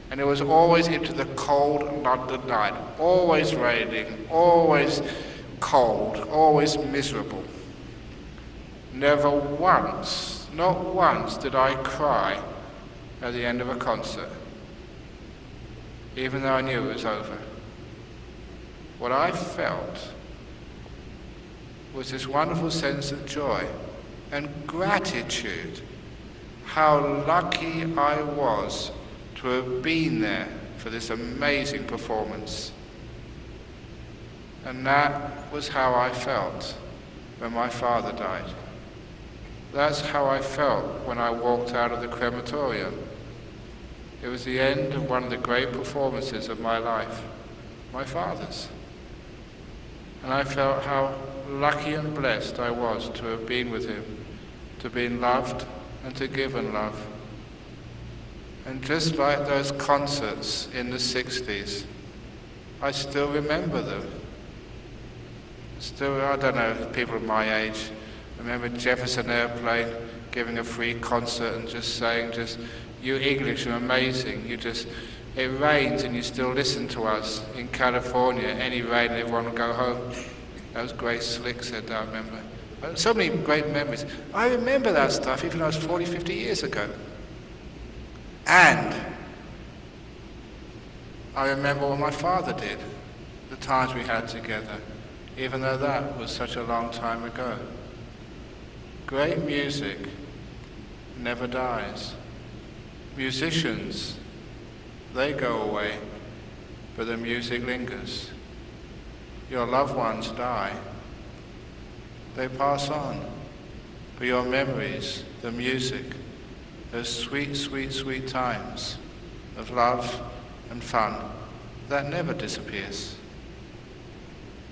and it was always into the cold London night, always raining, always cold, always miserable. Never once, not once, did I cry at the end of a concert, even though I knew it was over. What I felt was this wonderful sense of joy and gratitude. How lucky I was to have been there for this amazing performance. And that was how I felt when my father died. That's how I felt when I walked out of the crematorium. It was the end of one of the great performances of my life, my father's. And I felt how lucky and blessed I was to have been with him, to be loved and to give and love. And just like those concerts in the 60s, I still remember them. Still, I don't know, people of my age, I remember Jefferson Airplane giving a free concert and just saying, you English are amazing. It rains and you still listen to us. In California, any rain, everyone will go home. That was Grace Slick said that, I remember. So many great memories. I remember that stuff even though it was 40, 50 years ago. And I remember what my father did, the times we had together, even though that was such a long time ago. Great music never dies. Musicians, they go away, but the music lingers. Your loved ones die. They pass on. But your memories, the music, those sweet, sweet, sweet times of love and fun, that never disappears.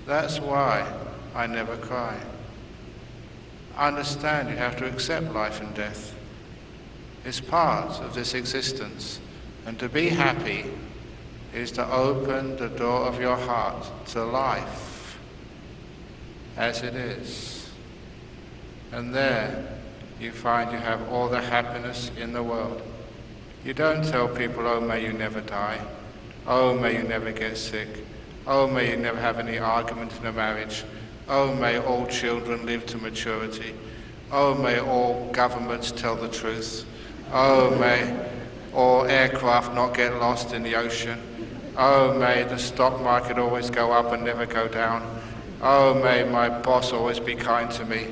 That's why I never cry. I understand you have to accept life and death. It's part of this existence. And to be happy is to open the door of your heart to life as it is. And there you find you have all the happiness in the world. You don't tell people, oh, may you never die. Oh, may you never get sick. Oh, may you never have any argument in a marriage. Oh, may all children live to maturity. Oh, may all governments tell the truth. Oh, may all aircraft not get lost in the ocean. Oh, may the stock market always go up and never go down. Oh, may my boss always be kind to me.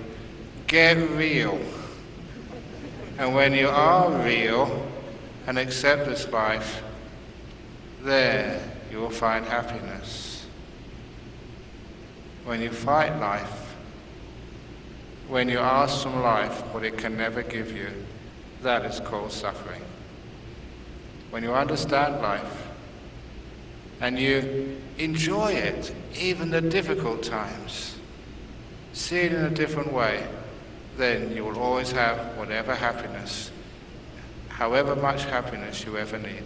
Get real. And when you are real and accept this life, there you will find happiness. When you fight life, when you ask from life what it can never give you, that is called suffering. When you understand life and you enjoy it, even the difficult times, see it in a different way, then you will always have whatever happiness, however much happiness you ever need.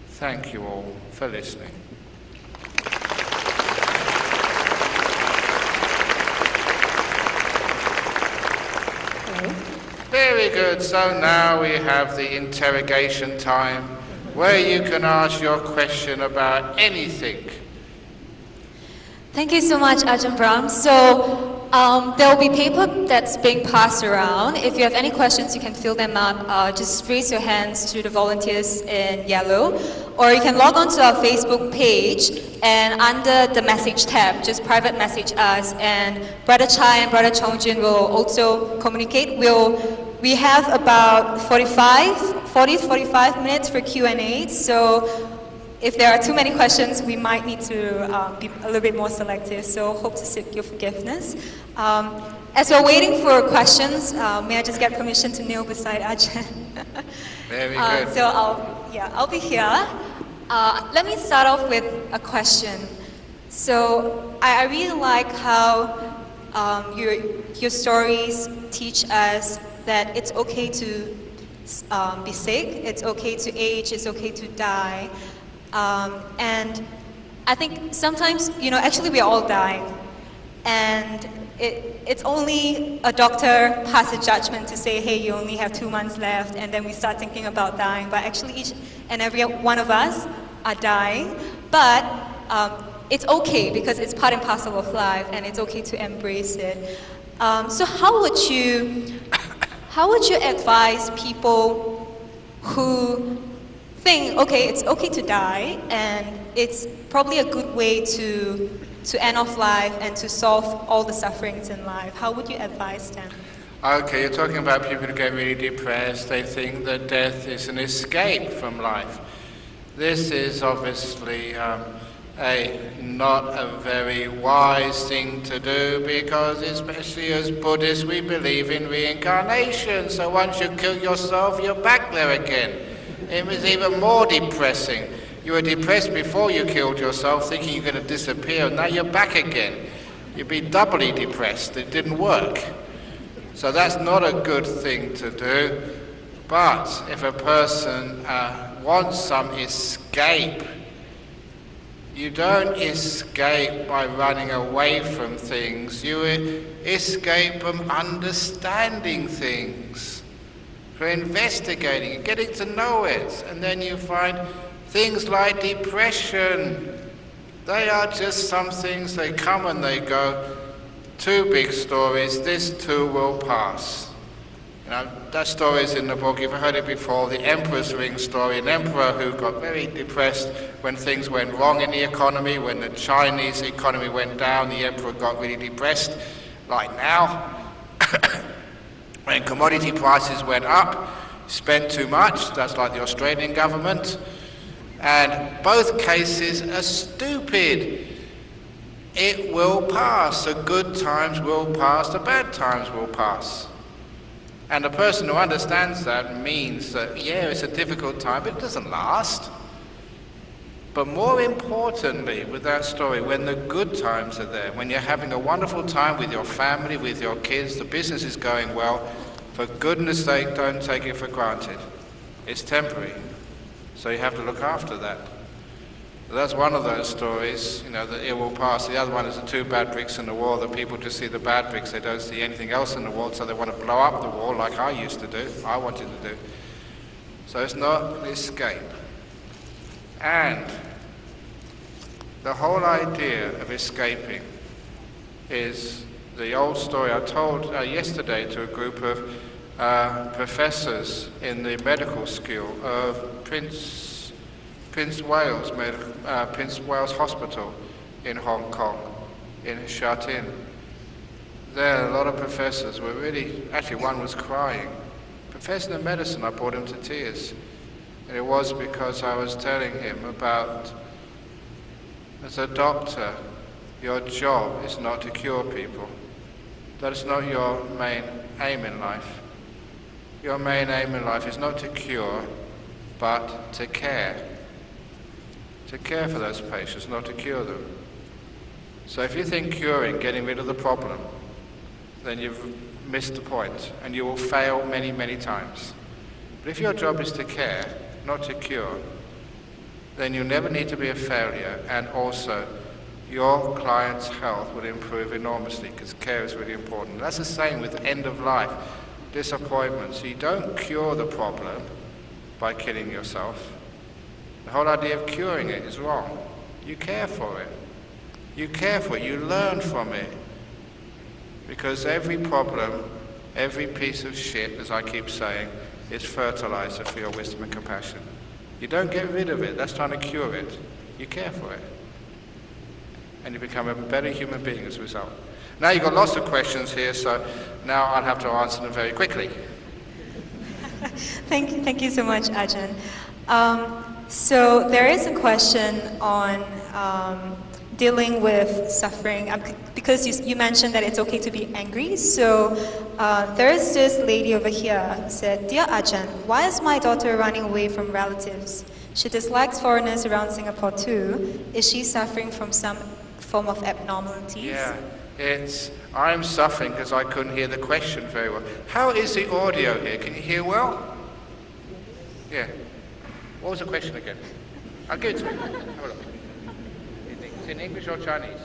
Thank you all for listening. Very good. So now we have the interrogation time, where you can ask your question about anything. Thank you so much, Ajahn Brahm. So there will be paper that's being passed around. If you have any questions, you can fill them up. Just raise your hands to the volunteers in yellow. Or you can log on to our Facebook page, and under the message tab, just private message us. And Brother Chai and Brother Chongjin will also communicate. We have about 40-45 minutes for Q&A. So if there are too many questions, we might need to be a little bit more selective, so hope to seek your forgiveness. As we're waiting for questions, may I just get permission to kneel beside Ajahn? Very good. So I'll be here. Let me start off with a question. So I really like how your stories teach us that it's okay to be sick, it's okay to age, it's okay to die. And I think sometimes, actually we're all dying. And it's only a doctor pass a judgment to say, hey, you only have 2 months left, and then we start thinking about dying. But actually each and every one of us are dying. But it's okay because it's part and parcel of life, and it's okay to embrace it. So how would you advise people who think, okay, it's okay to die, and it's probably a good way to end off life and to solve all the sufferings in life? How would you advise them? Okay, you're talking about people who get really depressed. They think that death is an escape from life. This is obviously not a very wise thing to do, because especially as Buddhists we believe in reincarnation. So once you kill yourself, you're back there again. It was even more depressing. You were depressed before you killed yourself, thinking you're going to disappear, and now you're back again. You'd be doubly depressed. It didn't work. So that's not a good thing to do. But if a person wants some escape, you don't escape by running away from things. You escape from understanding things, for investigating and getting to know it. And then you find things like depression. They are just some things, they come and they go. 2 big stories, this too will pass. That story is in the book, you've heard it before, the Emperor's Ring story. An emperor who got very depressed when things went wrong in the economy. When the Chinese economy went down, the emperor got really depressed, like now. When commodity prices went up, spent too much, that's like the Australian government. And both cases are stupid. It will pass. The good times will pass, the bad times will pass. And the person who understands that means that, yeah, it's a difficult time, but it doesn't last. But more importantly, with that story, when the good times are there, when you're having a wonderful time with your family, with your kids, the business is going well, for goodness sake, don't take it for granted. It's temporary. So you have to look after that. That's one of those stories, that it will pass. The other one is the 2 bad bricks in the wall, that people just see the bad bricks, they don't see anything else in the wall, so they want to blow up the wall like I used to do, I wanted to do. So it's not an escape. And the whole idea of escaping is the old story I told yesterday to a group of professors in the medical school of Prince Wales Hospital in Hong Kong, in Sha Tin. There, a lot of professors were really, actually one was crying. Confessing the medicine, I brought him to tears. And it was because I was telling him about, as a doctor, your job is not to cure people. That is not your main aim in life. Your main aim in life is not to cure, but to care. To care for those patients, not to cure them. So if you think curing, getting rid of the problem, then you've missed the point, and you will fail many, many times. But if your job is to care, not to cure, then you never need to be a failure, and also your client's health will improve enormously, because care is really important. That's the same with end of life, disappointments. You don't cure the problem by killing yourself. The whole idea of curing it is wrong. You care for it. You care for it. You learn from it. Because every problem, every piece of shit, as I keep saying, is fertilizer for your wisdom and compassion. You don't get rid of it. That's trying to cure it. You care for it. And you become a better human being as a result. Now you've got lots of questions here, so now I'll have to answer them very quickly. Thank you so much, Ajahn. So there is a question on dealing with suffering, because you mentioned that it's okay to be angry. So there is this lady over here who said, "Dear Ajahn, why is my daughter running away from relatives? She dislikes foreigners around Singapore too. Is she suffering from some form of abnormalities?" Yeah, I'm suffering because I couldn't hear the question very well. How is the audio here? Can you hear well? Yeah. What was the question again? I'll give it to you. Have a look. It's in English or Chinese?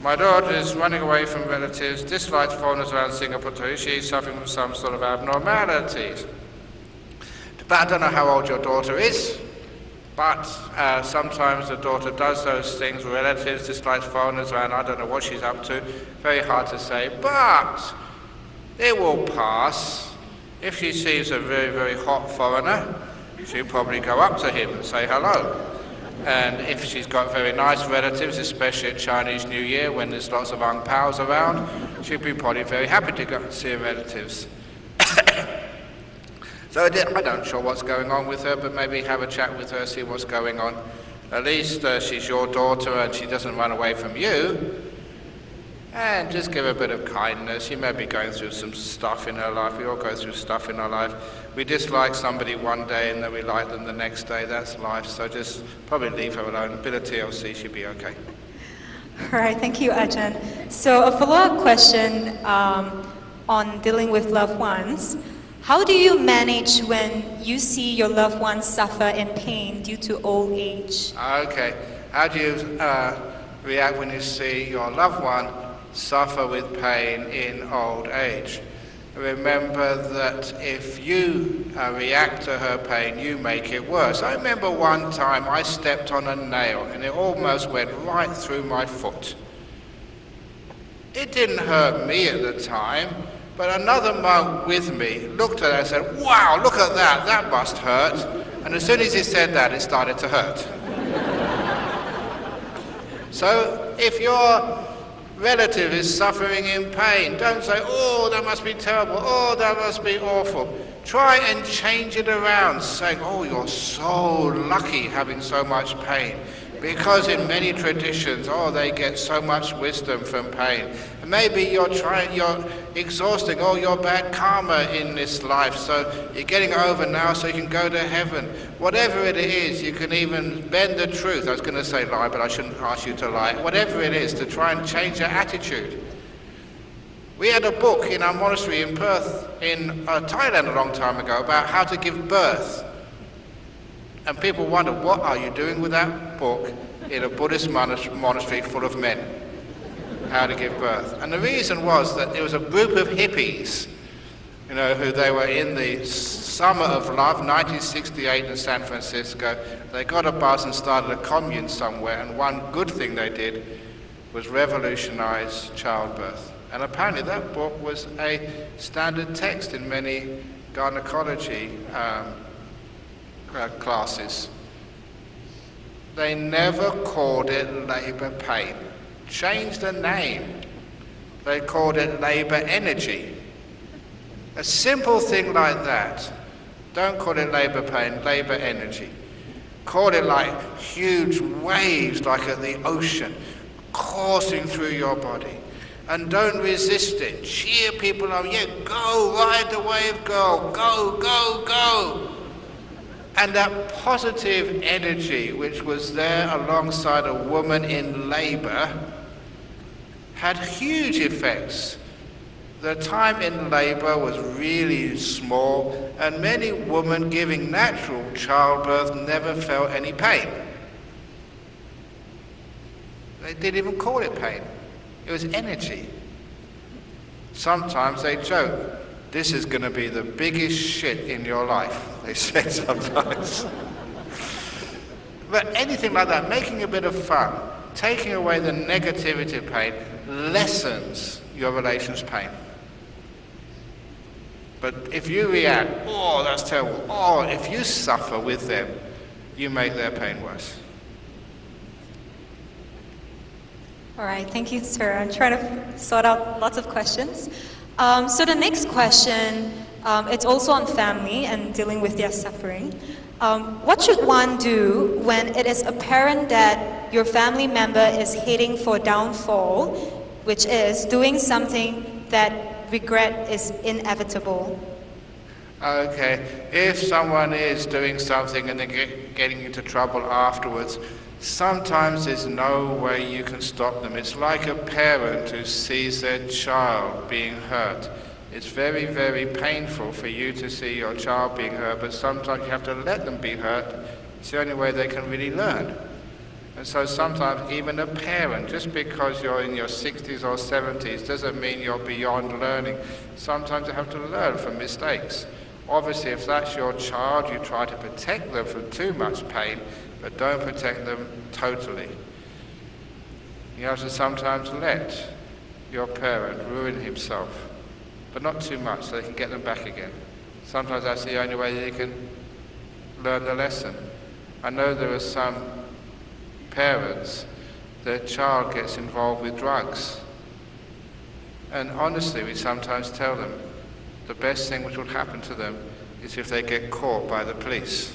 My daughter is running away from relatives, dislikes foreigners around Singapore too. She's suffering from some sort of abnormalities. But I don't know how old your daughter is. But sometimes the daughter does those things, relatives, dislikes foreigners around, I don't know what she's up to, very hard to say, but it will pass. If she sees a very, very hot foreigner, she'll probably go up to him and say hello. And if she's got very nice relatives, especially at Chinese New Year when there's lots of ang paos around, she'll be probably very happy to go and see her relatives. So I'm not sure what's going on with her, but maybe have a chat with her, see what's going on. At least she's your daughter and she doesn't run away from you. And just give her a bit of kindness. She may be going through some stuff in her life. We all go through stuff in our life. We dislike somebody one day and then we like them the next day. That's life. So just probably leave her alone. A bit of TLC, she'll be okay. All right, thank you, Ajahn. So a follow-up question on dealing with loved ones. How do you manage when you see your loved ones suffer in pain due to old age? Okay. How do you react when you see your loved one suffer with pain in old age? Remember that if you react to her pain, you make it worse. I remember one time I stepped on a nail and it almost went right through my foot. It didn't hurt me at the time, but another monk with me looked at it and said, "Wow, look at that, that must hurt." And as soon as he said that, it started to hurt. So if your relative is suffering in pain, don't say, "Oh, that must be terrible, oh, that must be awful." Try and change it around, saying, "Oh, you're so lucky having so much pain." Because in many traditions, they get so much wisdom from pain. And maybe you're exhausting all your bad karma in this life, so you're getting over now so you can go to heaven. Whatever it is, you can even bend the truth. I was going to say lie, but I shouldn't ask you to lie. Whatever it is, to try and change your attitude. We had a book in our monastery in Perth, in Thailand a long time ago, about how to give birth. And people wonder, what are you doing with that book in a Buddhist monastery full of men? How to give birth. And the reason was that it was a group of hippies, who they were in the summer of love, 1968 in San Francisco. They got a bus and started a commune somewhere, and one good thing they did was revolutionize childbirth. And apparently that book was a standard text in many gynecology classes. They never called it labour pain. Changed the name. They called it labour energy. A simple thing like that. Don't call it labour pain, labour energy. Call it like huge waves, like at the ocean, coursing through your body. And don't resist it. Cheer people on. Yeah, go, ride the wave, go, go, go, go. And that positive energy which was there alongside a woman in labour had huge effects. The time in labour was really small, and many women giving natural childbirth never felt any pain. They didn't even call it pain. It was energy. Sometimes they joke, this is going to be the biggest shit in your life, they said sometimes. But anything like that, making a bit of fun, taking away the negativity of pain, lessens your relation's pain. But if you react, oh, that's terrible, oh, if you suffer with them, you make their pain worse. All right, thank you, sir. I'm trying to sort out lots of questions. So the next question, it's also on family and dealing with their suffering. What should one do when it is apparent that your family member is heading for downfall, which is doing something that regret is inevitable? Okay, if someone is doing something and they're getting into trouble afterwards, sometimes there's no way you can stop them. It's like a parent who sees their child being hurt. It's very, very painful for you to see your child being hurt, but sometimes you have to let them be hurt. It's the only way they can really learn. And so sometimes even a parent, just because you're in your 60s or 70s, doesn't mean you're beyond learning. Sometimes you have to learn from mistakes. Obviously, if that's your child, you try to protect them from too much pain, but don't protect them totally. You have to sometimes let your parent ruin himself, but not too much, so they can get them back again. Sometimes that's the only way they can learn the lesson. I know there are some parents, their child gets involved with drugs. And honestly, we sometimes tell them the best thing which will happen to them is if they get caught by the police.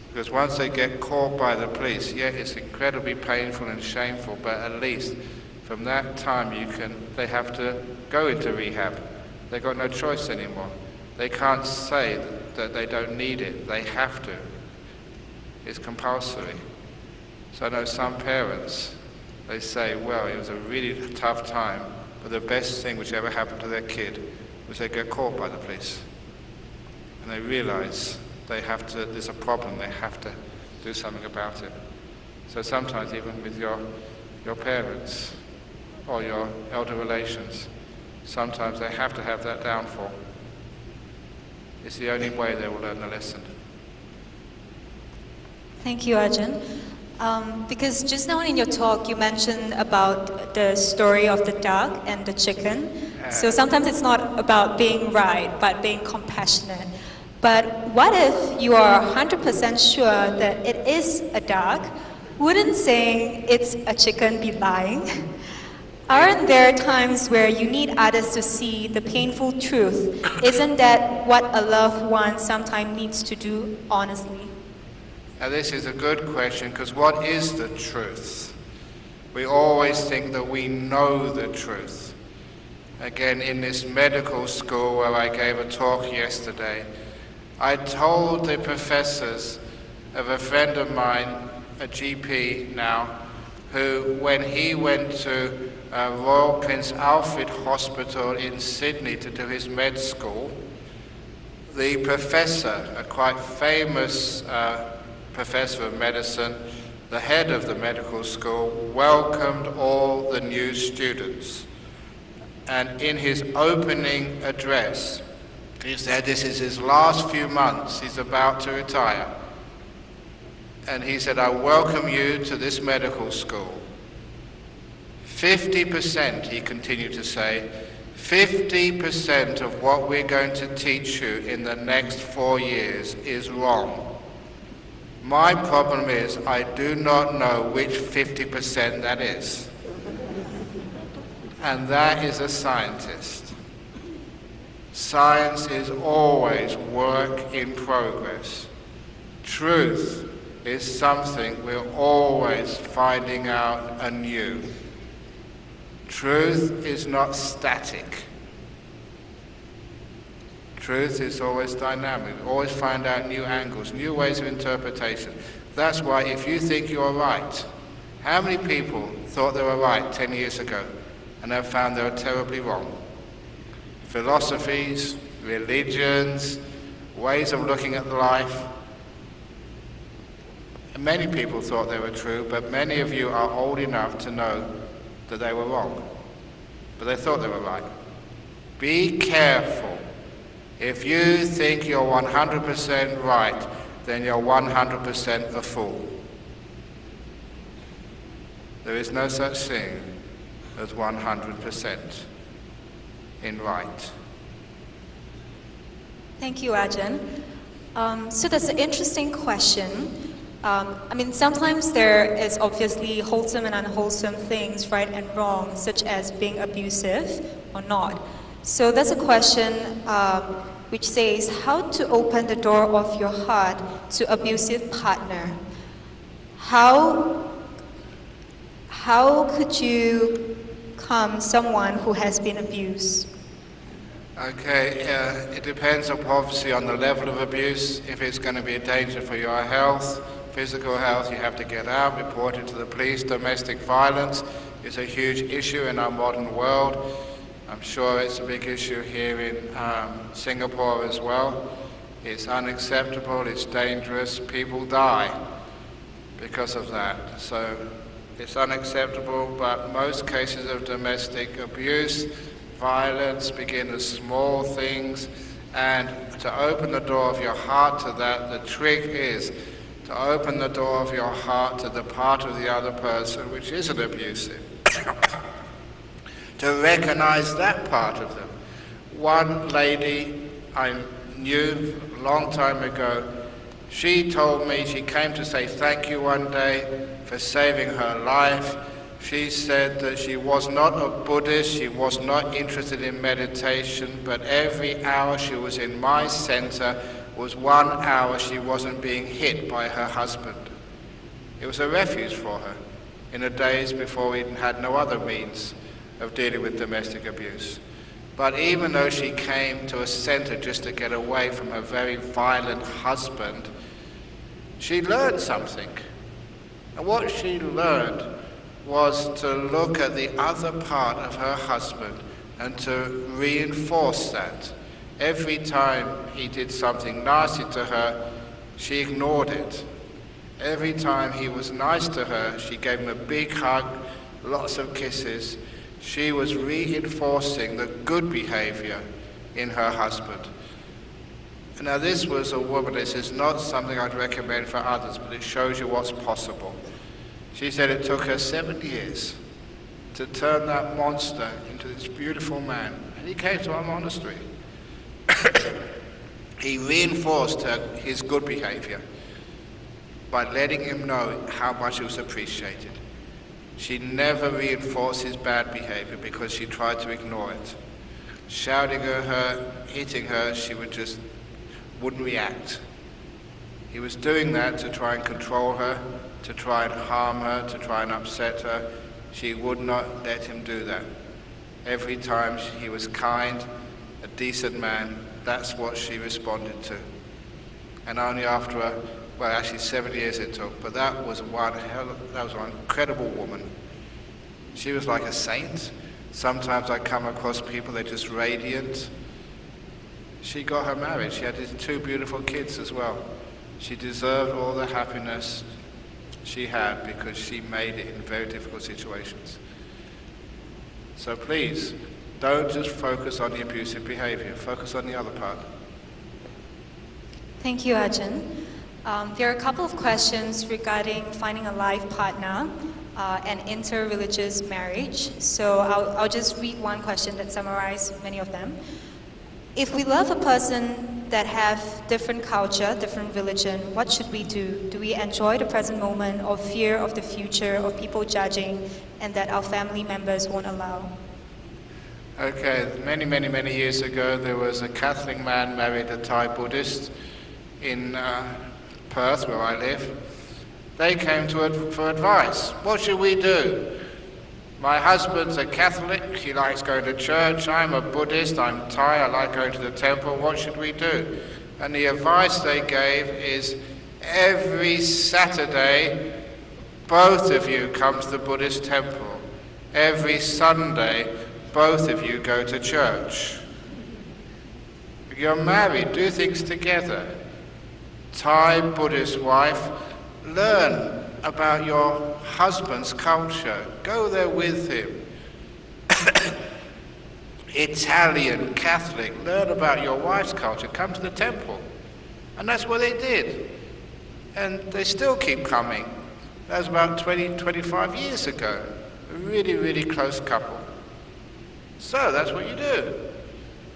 Because once they get caught by the police, yeah, it's incredibly painful and shameful, but at least from that time they have to go into rehab. They've got no choice anymore. They can't say that they don't need it. They have to. It's compulsory. So I know some parents, they say, well, it was a really tough time, but the best thing which ever happened to their kid was they get caught by the police. And they realize there's a problem, they have to do something about it. So sometimes even with your parents or your elder relations, sometimes they have to have that downfall. It's the only way they will learn the lesson. Thank you, Ajahn. Because just now in your talk, you mentioned about the story of the duck and the chicken. So sometimes it's not about being right, but being compassionate. But what if you are 100% sure that it is a duck? Wouldn't saying it's a chicken be lying? Aren't there times where you need others to see the painful truth? Isn't that what a loved one sometimes needs to do honestly? Now this is a good question, because what is the truth? We always think that we know the truth. Again, in this medical school where I gave a talk yesterday, I told the professors of a friend of mine, a GP now, who when he went to Royal Prince Alfred Hospital in Sydney to do his med school, the professor, a quite famous professor of medicine, the head of the medical school, welcomed all the new students. And in his opening address, he said this is his last few months, he's about to retire. And he said, I welcome you to this medical school. 50%, he continued to say, 50% of what we're going to teach you in the next 4 years is wrong. My problem is I do not know which 50% that is. And that is a scientist. Science is always work in progress. Truth is something we're always finding out anew. Truth is not static. Truth is always dynamic. We always find out new angles, new ways of interpretation. That's why if you think you're right, how many people thought they were right 10 years ago and have found they were terribly wrong? Philosophies, religions, ways of looking at life. And many people thought they were true, but many of you are old enough to know that they were wrong. But they thought they were right. Be careful. If you think you're 100% right, then you're 100% a fool. There is no such thing as 100% in right. Thank you, Ajahn. So that's an interesting question. Sometimes there is obviously wholesome and unwholesome things, right and wrong, such as being abusive or not. So there's a question which says, how to open the door of your heart to abusive partner? How could you become someone who has been abused? Okay, it depends obviously on the level of abuse. If it's going to be a danger for your health, physical health, you have to get out, report it to the police. Domestic violence is a huge issue in our modern world. I'm sure it's a big issue here in Singapore as well. It's unacceptable, it's dangerous, people die because of that. So it's unacceptable, but most cases of domestic abuse, violence begin as small things, and to open the door of your heart to that, the trick is to open the door of your heart to the part of the other person which isn't abusive. To recognize that part of them. One lady I knew a long time ago, she told me, she came to say thank you one day for saving her life. She said that she was not a Buddhist, she was not interested in meditation, but every hour she was in my center was 1 hour she wasn't being hit by her husband. It was a refuge for her in the days before we had no other means of dealing with domestic abuse. But even though she came to a center just to get away from her very violent husband, she learned something. And what she learned was to look at the other part of her husband and to reinforce that. Every time he did something nasty to her, she ignored it. Every time he was nice to her, she gave him a big hug, lots of kisses. She was reinforcing the good behavior in her husband. Now this was a woman, this is not something I'd recommend for others, but it shows you what's possible. She said it took her 7 years to turn that monster into this beautiful man. And he came to our monastery. He reinforced his good behavior by letting him know how much it was appreciated. She never reinforced his bad behavior because she tried to ignore it. Shouting at her, hitting her, she wouldn't react. He was doing that to try and control her, to try and harm her, to try and upset her. She would not let him do that. Every time he was kind, a decent man, that's what she responded to. And only after well, actually 7 years it took, but that was one incredible woman. She was like a saint. Sometimes I come across people, they're just radiant. She got her married. She had these 2 beautiful kids as well. She deserved all the happiness she had because she made it in very difficult situations. So please, don't just focus on the abusive behavior, focus on the other part. Thank you, Ajahn. There are a couple of questions regarding finding a life partner and inter-religious marriage. So I'll just read one question that summarizes many of them. If we love a person that have different culture, different religion, what should we do? Do we enjoy the present moment or fear of the future of people judging and that our family members won't allow? Okay, many years ago there was a Catholic man married a Thai Buddhist in Perth, where I live. They came for advice. What should we do? My husband's a Catholic, he likes going to church. I'm a Buddhist, I'm Thai, I like going to the temple. What should we do? And the advice they gave is, every Saturday, both of you come to the Buddhist temple. Every Sunday, both of you go to church. If you're married, do things together. Thai Buddhist wife, learn about your husband's culture. Go there with him. Italian Catholic, learn about your wife's culture. Come to the temple. And that's what they did. And they still keep coming. That was about 25 years ago. A really close couple. So that's what you do.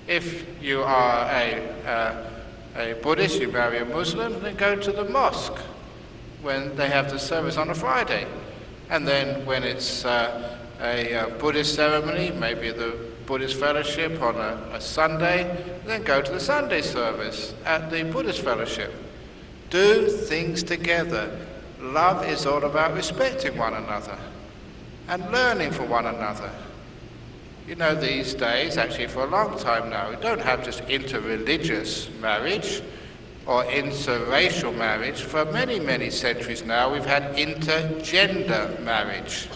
If you are a Buddhist, you marry a Muslim, then go to the mosque when they have the service on a Friday. And then when it's a Buddhist ceremony, maybe the Buddhist fellowship on a Sunday, then go to the Sunday service at the Buddhist fellowship. Do things together. Love is all about respecting one another and learning from one another. You know, these days, actually for a long time now, we don't have just interreligious marriage or interracial marriage. For many centuries now, we've had intergender marriage.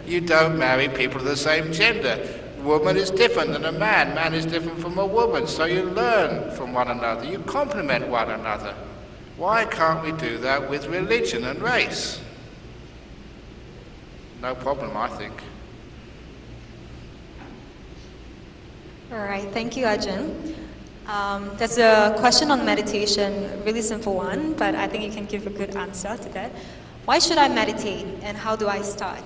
You don't marry people of the same gender. Woman is different than a man. Man is different from a woman. So you learn from one another. You complement one another. Why can't we do that with religion and race? No problem, I think. All right, thank you, Ajahn. There's a question on meditation, a really simple one, but I think you can give a good answer to that. Why should I meditate, and how do I start?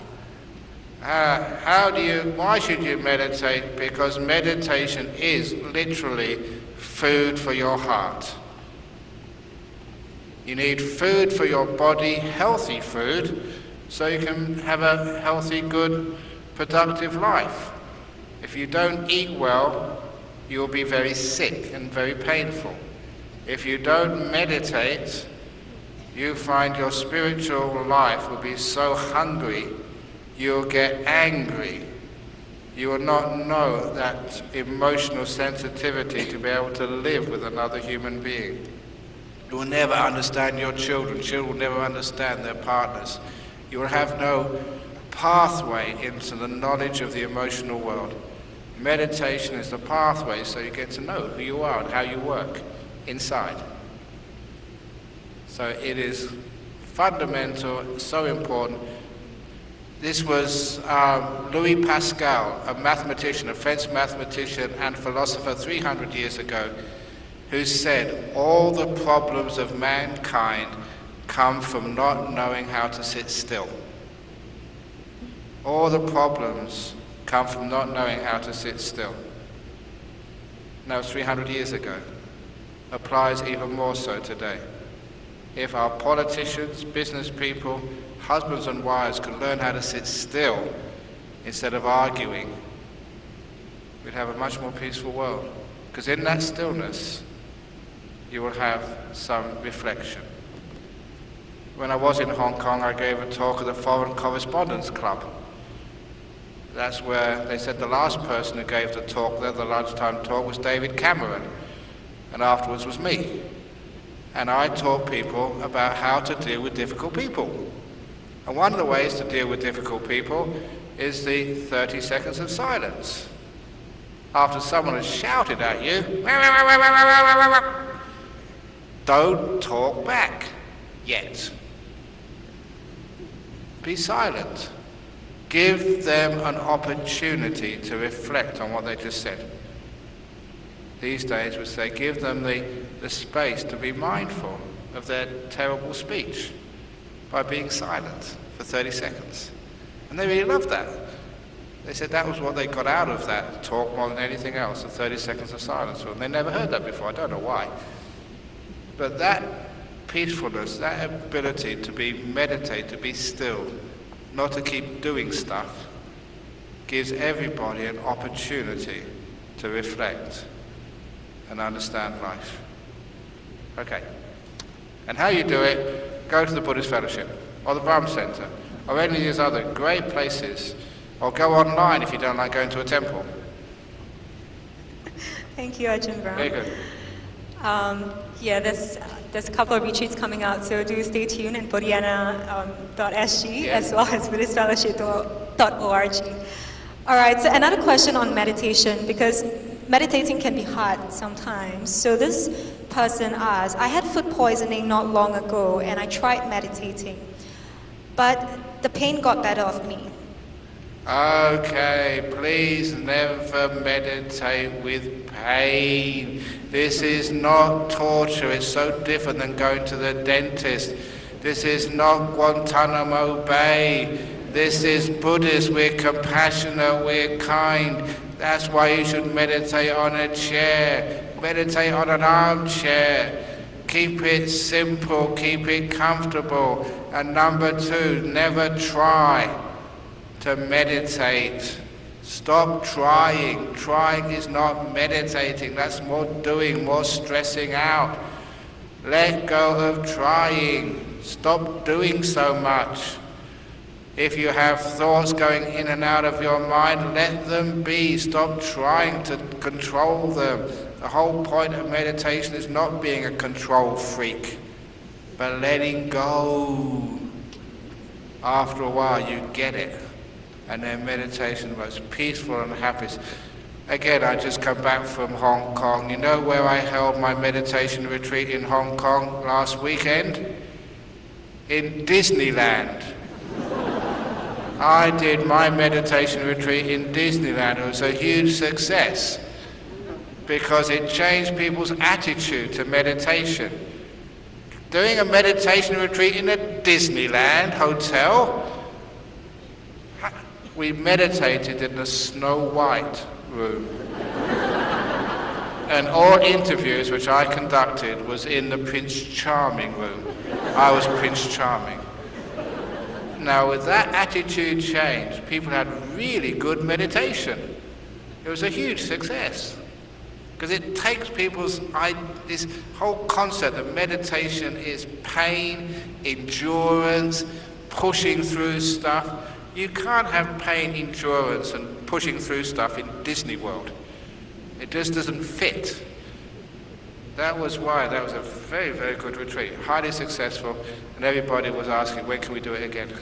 Why should you meditate? Because meditation is literally food for your heart. You need food for your body, healthy food, so you can have a healthy, good, productive life. If you don't eat well, you'll be very sick and very painful. If you don't meditate, you find your spiritual life will be so hungry, you'll get angry. You will not know that emotional sensitivity to be able to live with another human being. You will never understand your children. Children will never understand their partners. You will have no pathway into the knowledge of the emotional world. Meditation is the pathway so you get to know who you are and how you work inside. So it is fundamental, so important. This was Louis Pascal, a mathematician, a French mathematician and philosopher 300 years ago, who said all the problems of mankind come from not knowing how to sit still. All the problems come from not knowing how to sit still. That was 300 years ago. Applies even more so today. If our politicians, business people, husbands and wives could learn how to sit still instead of arguing, we'd have a much more peaceful world. Because in that stillness, you will have some reflection. When I was in Hong Kong, I gave a talk at the Foreign Correspondents Club. That's where they said the last person who gave the talk there, the lunchtime talk, was David Cameron, and afterwards was me. And I taught people about how to deal with difficult people. And one of the ways to deal with difficult people is the 30 seconds of silence. After someone has shouted at you, don't talk back yet. Be silent. Give them an opportunity to reflect on what they just said. These days we say give them the space to be mindful of their terrible speech by being silent for 30 seconds. And they really loved that. They said that was what they got out of that talk more than anything else, the 30 seconds of silence. And they never heard that before, I don't know why. But that peacefulness, that ability to meditate, to be still, not to keep doing stuff, gives everybody an opportunity to reflect and understand life. Okay. And how you do it, go to the Buddhist Fellowship, or the Brahm Center, or any of these other great places, or go online if you don't like going to a temple. Thank you, Ajahn Brahm. Very good. Yeah, there's a couple of retreats coming out, so do stay tuned in bodhiana.sg as well as buddhistfellowship.org. All right, so another question on meditation, because meditating can be hard sometimes. So this person asked, I had food poisoning not long ago and I tried meditating, but the pain got better of me. Okay, please never meditate with pain. This is not torture. It's so different than going to the dentist. This is not Guantanamo Bay. This is Buddhist. We're compassionate, we're kind. That's why you should meditate on a chair. Meditate on an armchair. Keep it simple, keep it comfortable. And number 2, never try to meditate. Stop trying. Trying is not meditating. That's more doing, more stressing out. Let go of trying. Stop doing so much. If you have thoughts going in and out of your mind, let them be. Stop trying to control them. The whole point of meditation is not being a control freak, but letting go. After a while you get it. And then meditation, the most peaceful and happiest. Again, I just come back from Hong Kong. You know where I held my meditation retreat in Hong Kong last weekend? In Disneyland. I did my meditation retreat in Disneyland. It was a huge success because it changed people's attitude to meditation. Doing a meditation retreat in a Disneyland hotel, we meditated in the Snow White room. And all interviews which I conducted was in the Prince Charming room. I was Prince Charming. Now with that attitude change, people had really good meditation. It was a huge success. Because it takes people's, this whole concept that meditation is pain, endurance, pushing through stuff. You can't have pain, endurance and pushing through stuff in Disney World. It just doesn't fit. That was why that was a very, very good retreat. Highly successful, and everybody was asking, when can we do it again?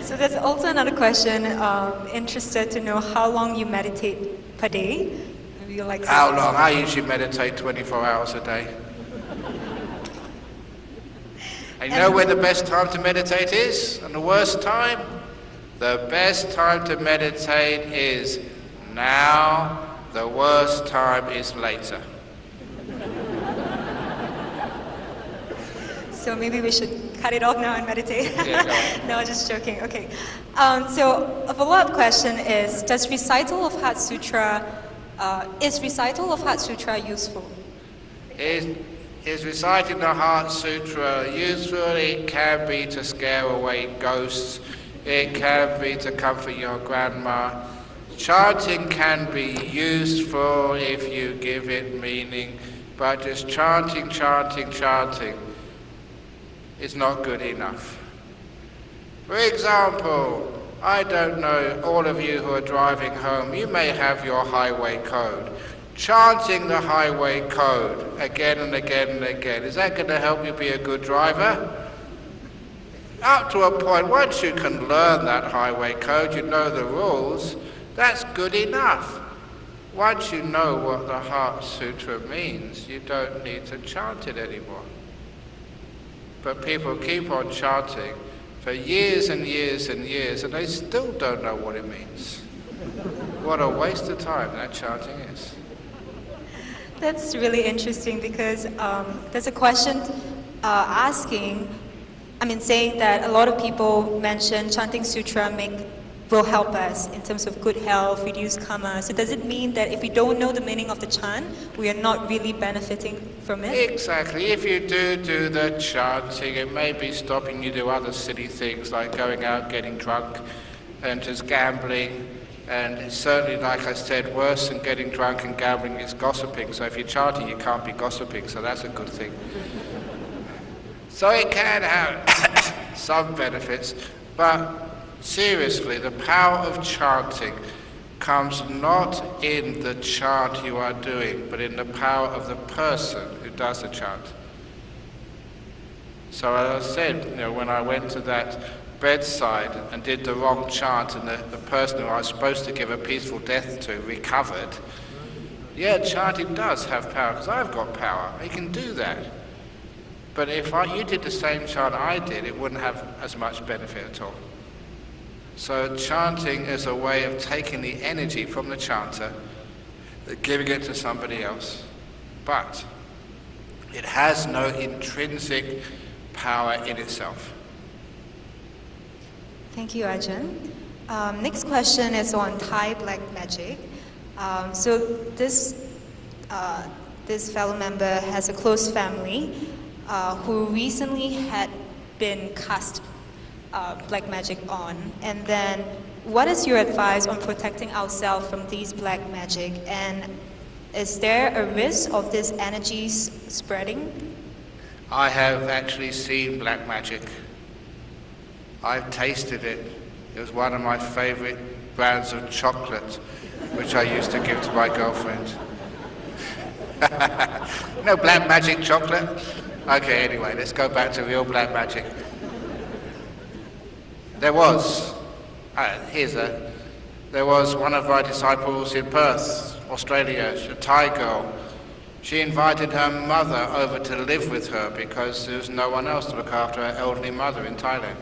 So there's also another question, interested to know how long you meditate per day. Maybe you like how long? I usually meditate 24 hours a day. And you know when the best time to meditate is? And the worst time? The best time to meditate is now. The worst time is later. So maybe we should cut it off now and meditate. Yeah, no, just joking. Okay. So a follow-up question is: does recital of Heart Sutra useful? Is reciting the Heart Sutra useful? It can be to scare away ghosts. It can be to comfort your grandma. Chanting can be useful if you give it meaning, but just chanting is not good enough. For example, I don't know, all of you who are driving home, you may have your highway code. Chanting the highway code again and again and again, is that going to help you be a good driver? Up to a point, once you can learn that highway code, you know the rules, that's good enough. Once you know what the Heart Sutra means, you don't need to chant it anymore. But people keep on chanting for years and years and years, and they still don't know what it means. What a waste of time that chanting is. That's really interesting because there's a question saying that a lot of people mention chanting sutra make will help us in terms of good health, reduce karma. So does it mean that if we don't know the meaning of the chant, we are not really benefiting from it? Exactly. If you do the chanting, it may be stopping you do other silly things like going out, getting drunk, and just gambling. And certainly, like I said, worse than getting drunk and gambling is gossiping. So if you're chanting, you can't be gossiping, so that's a good thing. So it can have some benefits, but seriously, the power of chanting comes not in the chant you are doing, but in the power of the person who does the chant. So as I said, when I went to that bedside and did the wrong chant, and the person who I was supposed to give a peaceful death to recovered, yeah, chanting does have power, because I've got power. I can do that. But if you did the same chant I did, it wouldn't have as much benefit at all. So chanting is a way of taking the energy from the chanter, giving it to somebody else. But it has no intrinsic power in itself. Thank you, Ajahn. Next question is on Thai black magic. So this fellow member has a close family who recently had been cast black magic on. And then what is your advice on protecting ourselves from these black magic? And is there a risk of these energies spreading? I have actually seen black magic. I've tasted it. It was one of my favorite brands of chocolate, which I used to give to my girlfriend. No black magic chocolate? Okay, anyway, let's go back to real black magic. There was one of my disciples in Perth, Australia, a Thai girl. She invited her mother over to live with her because there was no one else to look after her elderly mother in Thailand.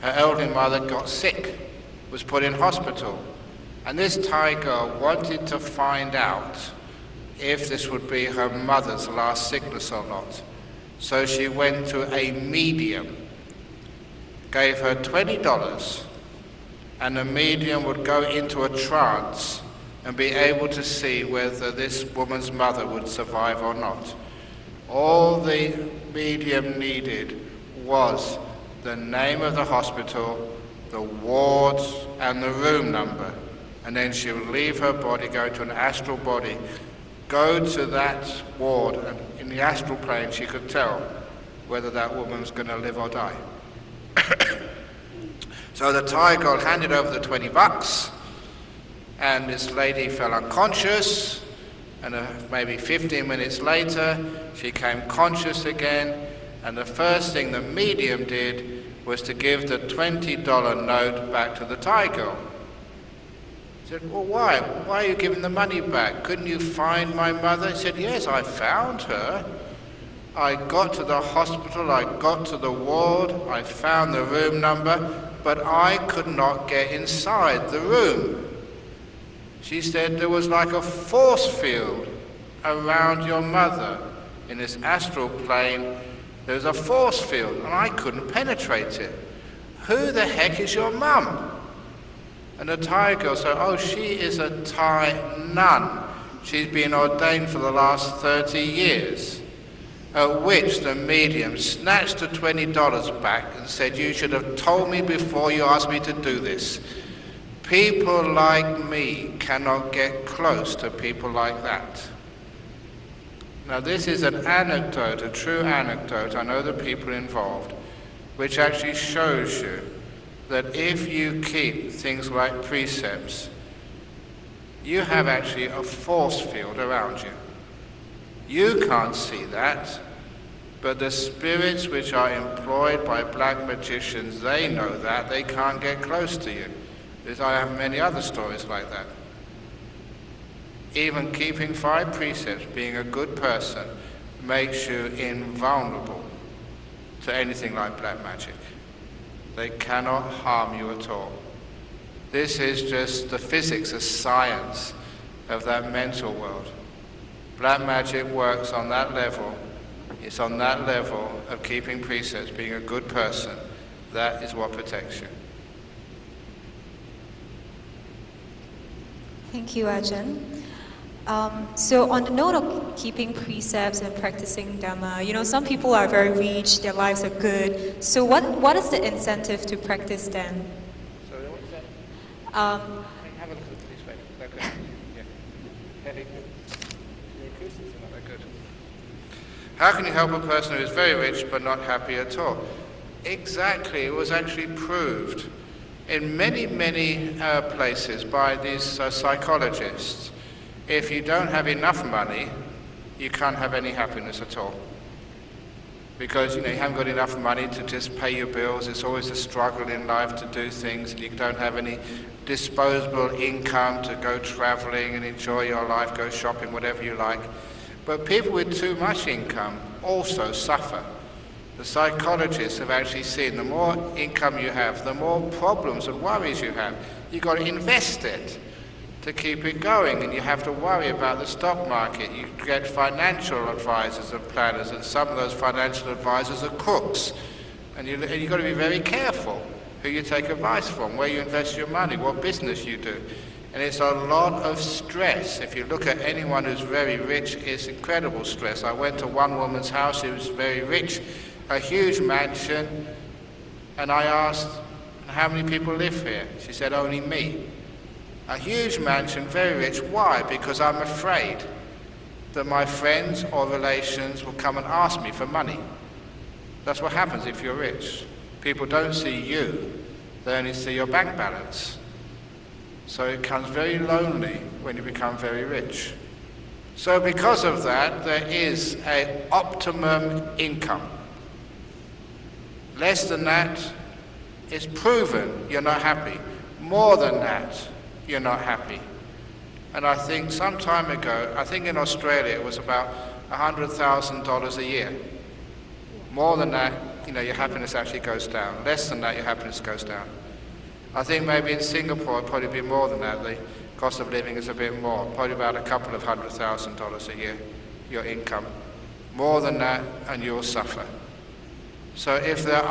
Her elderly mother got sick, was put in hospital, and this Thai girl wanted to find out if this would be her mother's last sickness or not. So she went to a medium, gave her $20, and the medium would go into a trance and be able to see whether this woman's mother would survive or not. All the medium needed was the name of the hospital, the ward, and the room number. And then she would leave her body, go to an astral body, go to that ward, and in the astral plane she could tell whether that woman was going to live or die. So the Thai girl handed over the $20, and this lady fell unconscious, and maybe 15 minutes later she came conscious again, and the first thing the medium did was to give the $20 note back to the Thai girl. He said, well, why? Why are you giving the money back? Couldn't you find my mother? He said, yes, I found her. I got to the hospital, I got to the ward, I found the room number, but I could not get inside the room. She said there was like a force field around your mother. In this astral plane, there was a force field, and I couldn't penetrate it. Who the heck is your mum? And the Thai girl said, oh, she is a Thai nun. She's been ordained for the last 30 years. At which the medium snatched the $20 back and said, you should have told me before you asked me to do this. People like me cannot get close to people like that. Now this is an anecdote, a true anecdote, I know the people involved, which actually shows you that if you keep things like precepts, you have actually a force field around you. You can't see that, but the spirits which are employed by black magicians, they know that, they can't get close to you. I have many other stories like that. Even keeping 5 precepts, being a good person, makes you invulnerable to anything like black magic. They cannot harm you at all. This is just the physics, the science of that mental world. Black magic works on that level. It's on that level of keeping precepts, being a good person. That is what protects you. Thank you, Ajahn. So on the note of keeping precepts and practicing Dhamma, you know, some people are very rich, their lives are good. So what is the incentive to practice then? Sorry, what is that? Um, Have a look at this way. Okay. Yeah. Very good. The acoustics are not that good. How can you help a person who is very rich but not happy at all? Exactly, it was actually proved in many places by these psychologists. If you don't have enough money, you can't have any happiness at all. Because you haven't got enough money to just pay your bills. It's always a struggle in life to do things, and you don't have any disposable income to go traveling and enjoy your life, go shopping, whatever you like. But people with too much income also suffer. The psychologists have actually seen the more income you have, the more problems and worries you have. You've got to invest it to keep it going, and you have to worry about the stock market. You get financial advisors and planners, and some of those financial advisors are crooks. And you've got to be very careful who you take advice from, where you invest your money, what business you do. And it's a lot of stress. If you look at anyone who's very rich, it's incredible stress. I went to one woman's house who was very rich, a huge mansion, and I asked, how many people live here? She said, only me. A huge mansion, very rich. Why? Because I'm afraid that my friends or relations will come and ask me for money. That's what happens if you're rich. People don't see you, they only see your bank balance. So it becomes very lonely when you become very rich. So because of that, there is an optimum income. Less than that, it's proven you're not happy. More than that, you're not happy. And I think some time ago, I think in Australia it was about $100,000 a year. More than that, your happiness actually goes down. Less than that, your happiness goes down. I think maybe in Singapore it'd probably be more than that. The cost of living is a bit more, probably about a couple of $100,000 a year, your income. More than that, and you'll suffer. So if there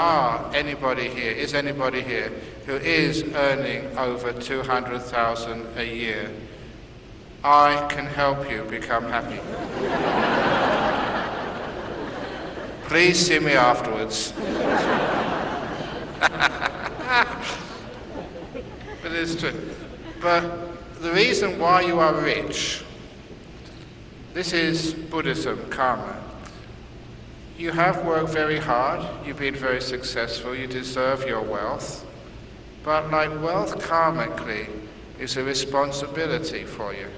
is anybody here who is earning over $200,000 a year, I can help you become happy. Please see me afterwards. But it's true. But the reason why you are rich, this is Buddhism, karma. You have worked very hard, you've been very successful, you deserve your wealth. But like wealth karmically is a responsibility for you.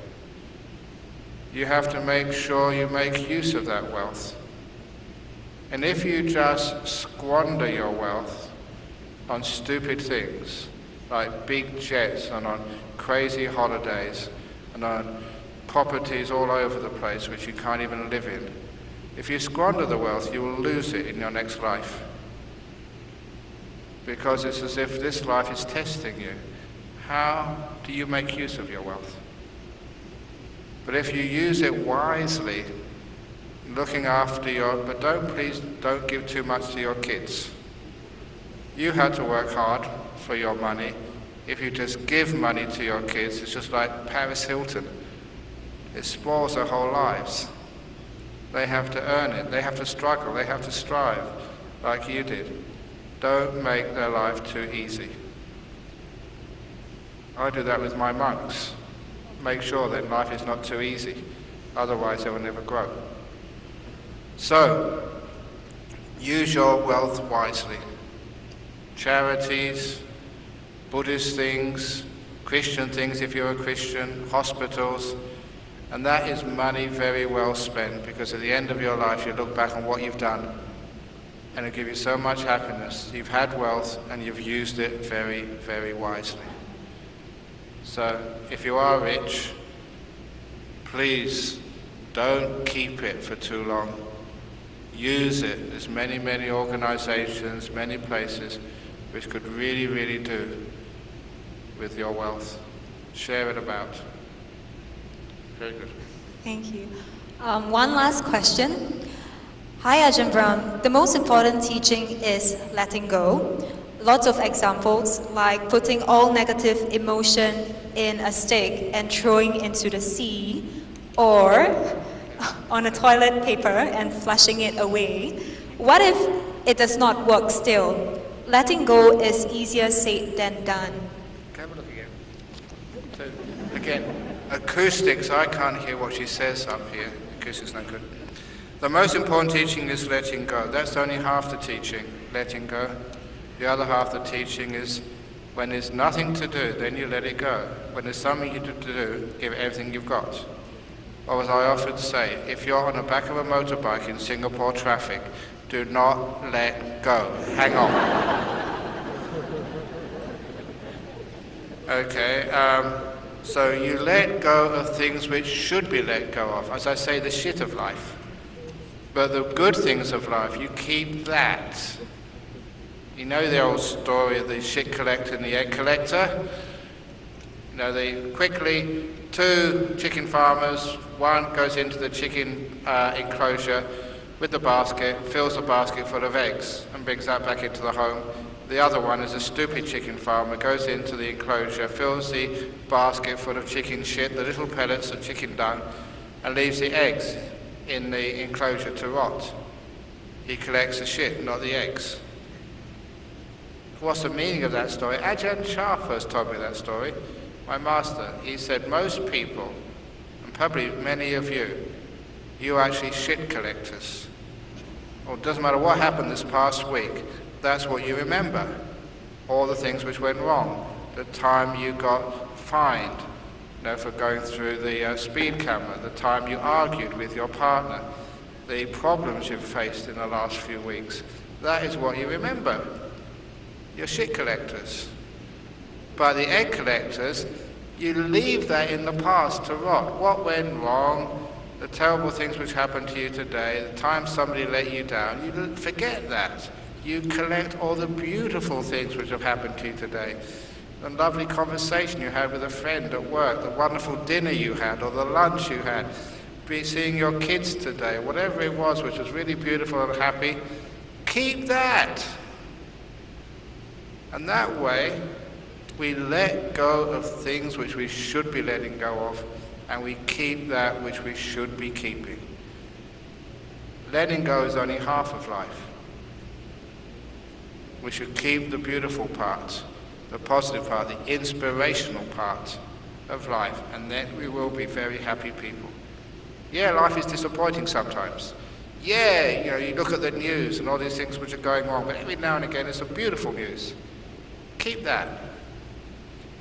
You have to make sure you make use of that wealth. And if you just squander your wealth on stupid things, like big jets and on crazy holidays and on properties all over the place which you can't even live in, if you squander the wealth, you will lose it in your next life. Because it's as if this life is testing you. How do you make use of your wealth? But if you use it wisely, looking after but please don't give too much to your kids. You had to work hard for your money. If you just give money to your kids, it's just like Paris Hilton. It spoils their whole lives. They have to earn it, they have to struggle, they have to strive, like you did. Don't make their life too easy. I do that with my monks. Make sure that life is not too easy, otherwise they will never grow. So, use your wealth wisely. Charities, Buddhist things, Christian things if you're a Christian, hospitals, and that is money very well spent, because at the end of your life you look back on what you've done and it'll give you so much happiness. You've had wealth and you've used it very, very wisely. So if you are rich, please don't keep it for too long. Use it. There's many organizations, many places which could really, really do with your wealth. Share it about. Very good. Thank you. One last question. Hi, Ajahn Brahm. The most important teaching is letting go. lots of examples, like putting all negative emotion in a stick and throwing into the sea, or on a toilet paper and flushing it away. What if it does not work still? Letting go is easier said than done. Have a look again. So, again, acoustics, I can't hear what she says up here. Acoustics not good. The most important teaching is letting go. That's only half the teaching, letting go. The other half of the teaching is when there's nothing to do, then you let it go. When there's something you to do, give everything you've got. Or as I often say, if you're on the back of a motorbike in Singapore traffic, do not let go. Hang on. Okay, so you let go of things which should be let go of. As I say, the shit of life. But the good things of life, you keep that. You know the old story of the shit collector and the egg collector? You know, two chicken farmers, one goes into the chicken enclosure with the basket, fills the basket full of eggs and brings that back into the home. The other one is a stupid chicken farmer, goes into the enclosure, fills the basket full of chicken shit, the little pellets of chicken dung, and leaves the eggs in the enclosure to rot. He collects the shit, not the eggs. What's the meaning of that story? Ajahn Brahm first told me that story, my master. He said most people, and probably many of you are actually shit collectors. Well, it doesn't matter what happened this past week, that's what you remember. All the things which went wrong. The time you got fined, for going through the speed camera, the time you argued with your partner, the problems you've faced in the last few weeks. That is what you remember. You're shit collectors. But the egg collectors, you leave that in the past to rot. What went wrong, the terrible things which happened to you today, the time somebody let you down, you forget that. You collect all the beautiful things which have happened to you today. The lovely conversation you had with a friend at work, the wonderful dinner you had, or the lunch you had, seeing your kids today, whatever it was which was really beautiful and happy, keep that. And that way, we let go of things which we should be letting go of, and we keep that which we should be keeping. Letting go is only half of life. We should keep the beautiful part, the positive part, the inspirational part of life, and then we will be very happy people. Yeah, life is disappointing sometimes. Yeah, you look at the news and all these things which are going wrong, but every now and again it's some beautiful news. Keep that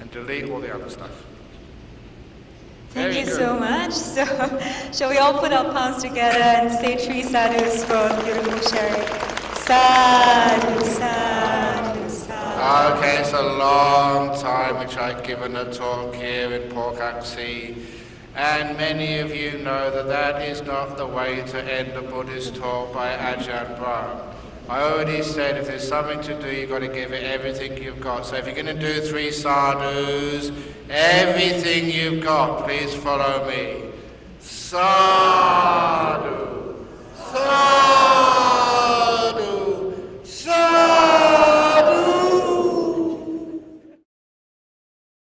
and delete all the other stuff. Thank you so much. So, shall we all put our palms together and say 3 sadhus for beautiful sharing? Sadhu, sadhu, sadhu. Okay, it's a long time which I've given a talk here in Porkaxi, and many of you know that that is not the way to end a Buddhist talk by Ajahn Brahm. I already said if there's something to do, you've got to give it everything you've got. So if you're going to do 3 sadhus, everything you've got, please follow me. Sadhu.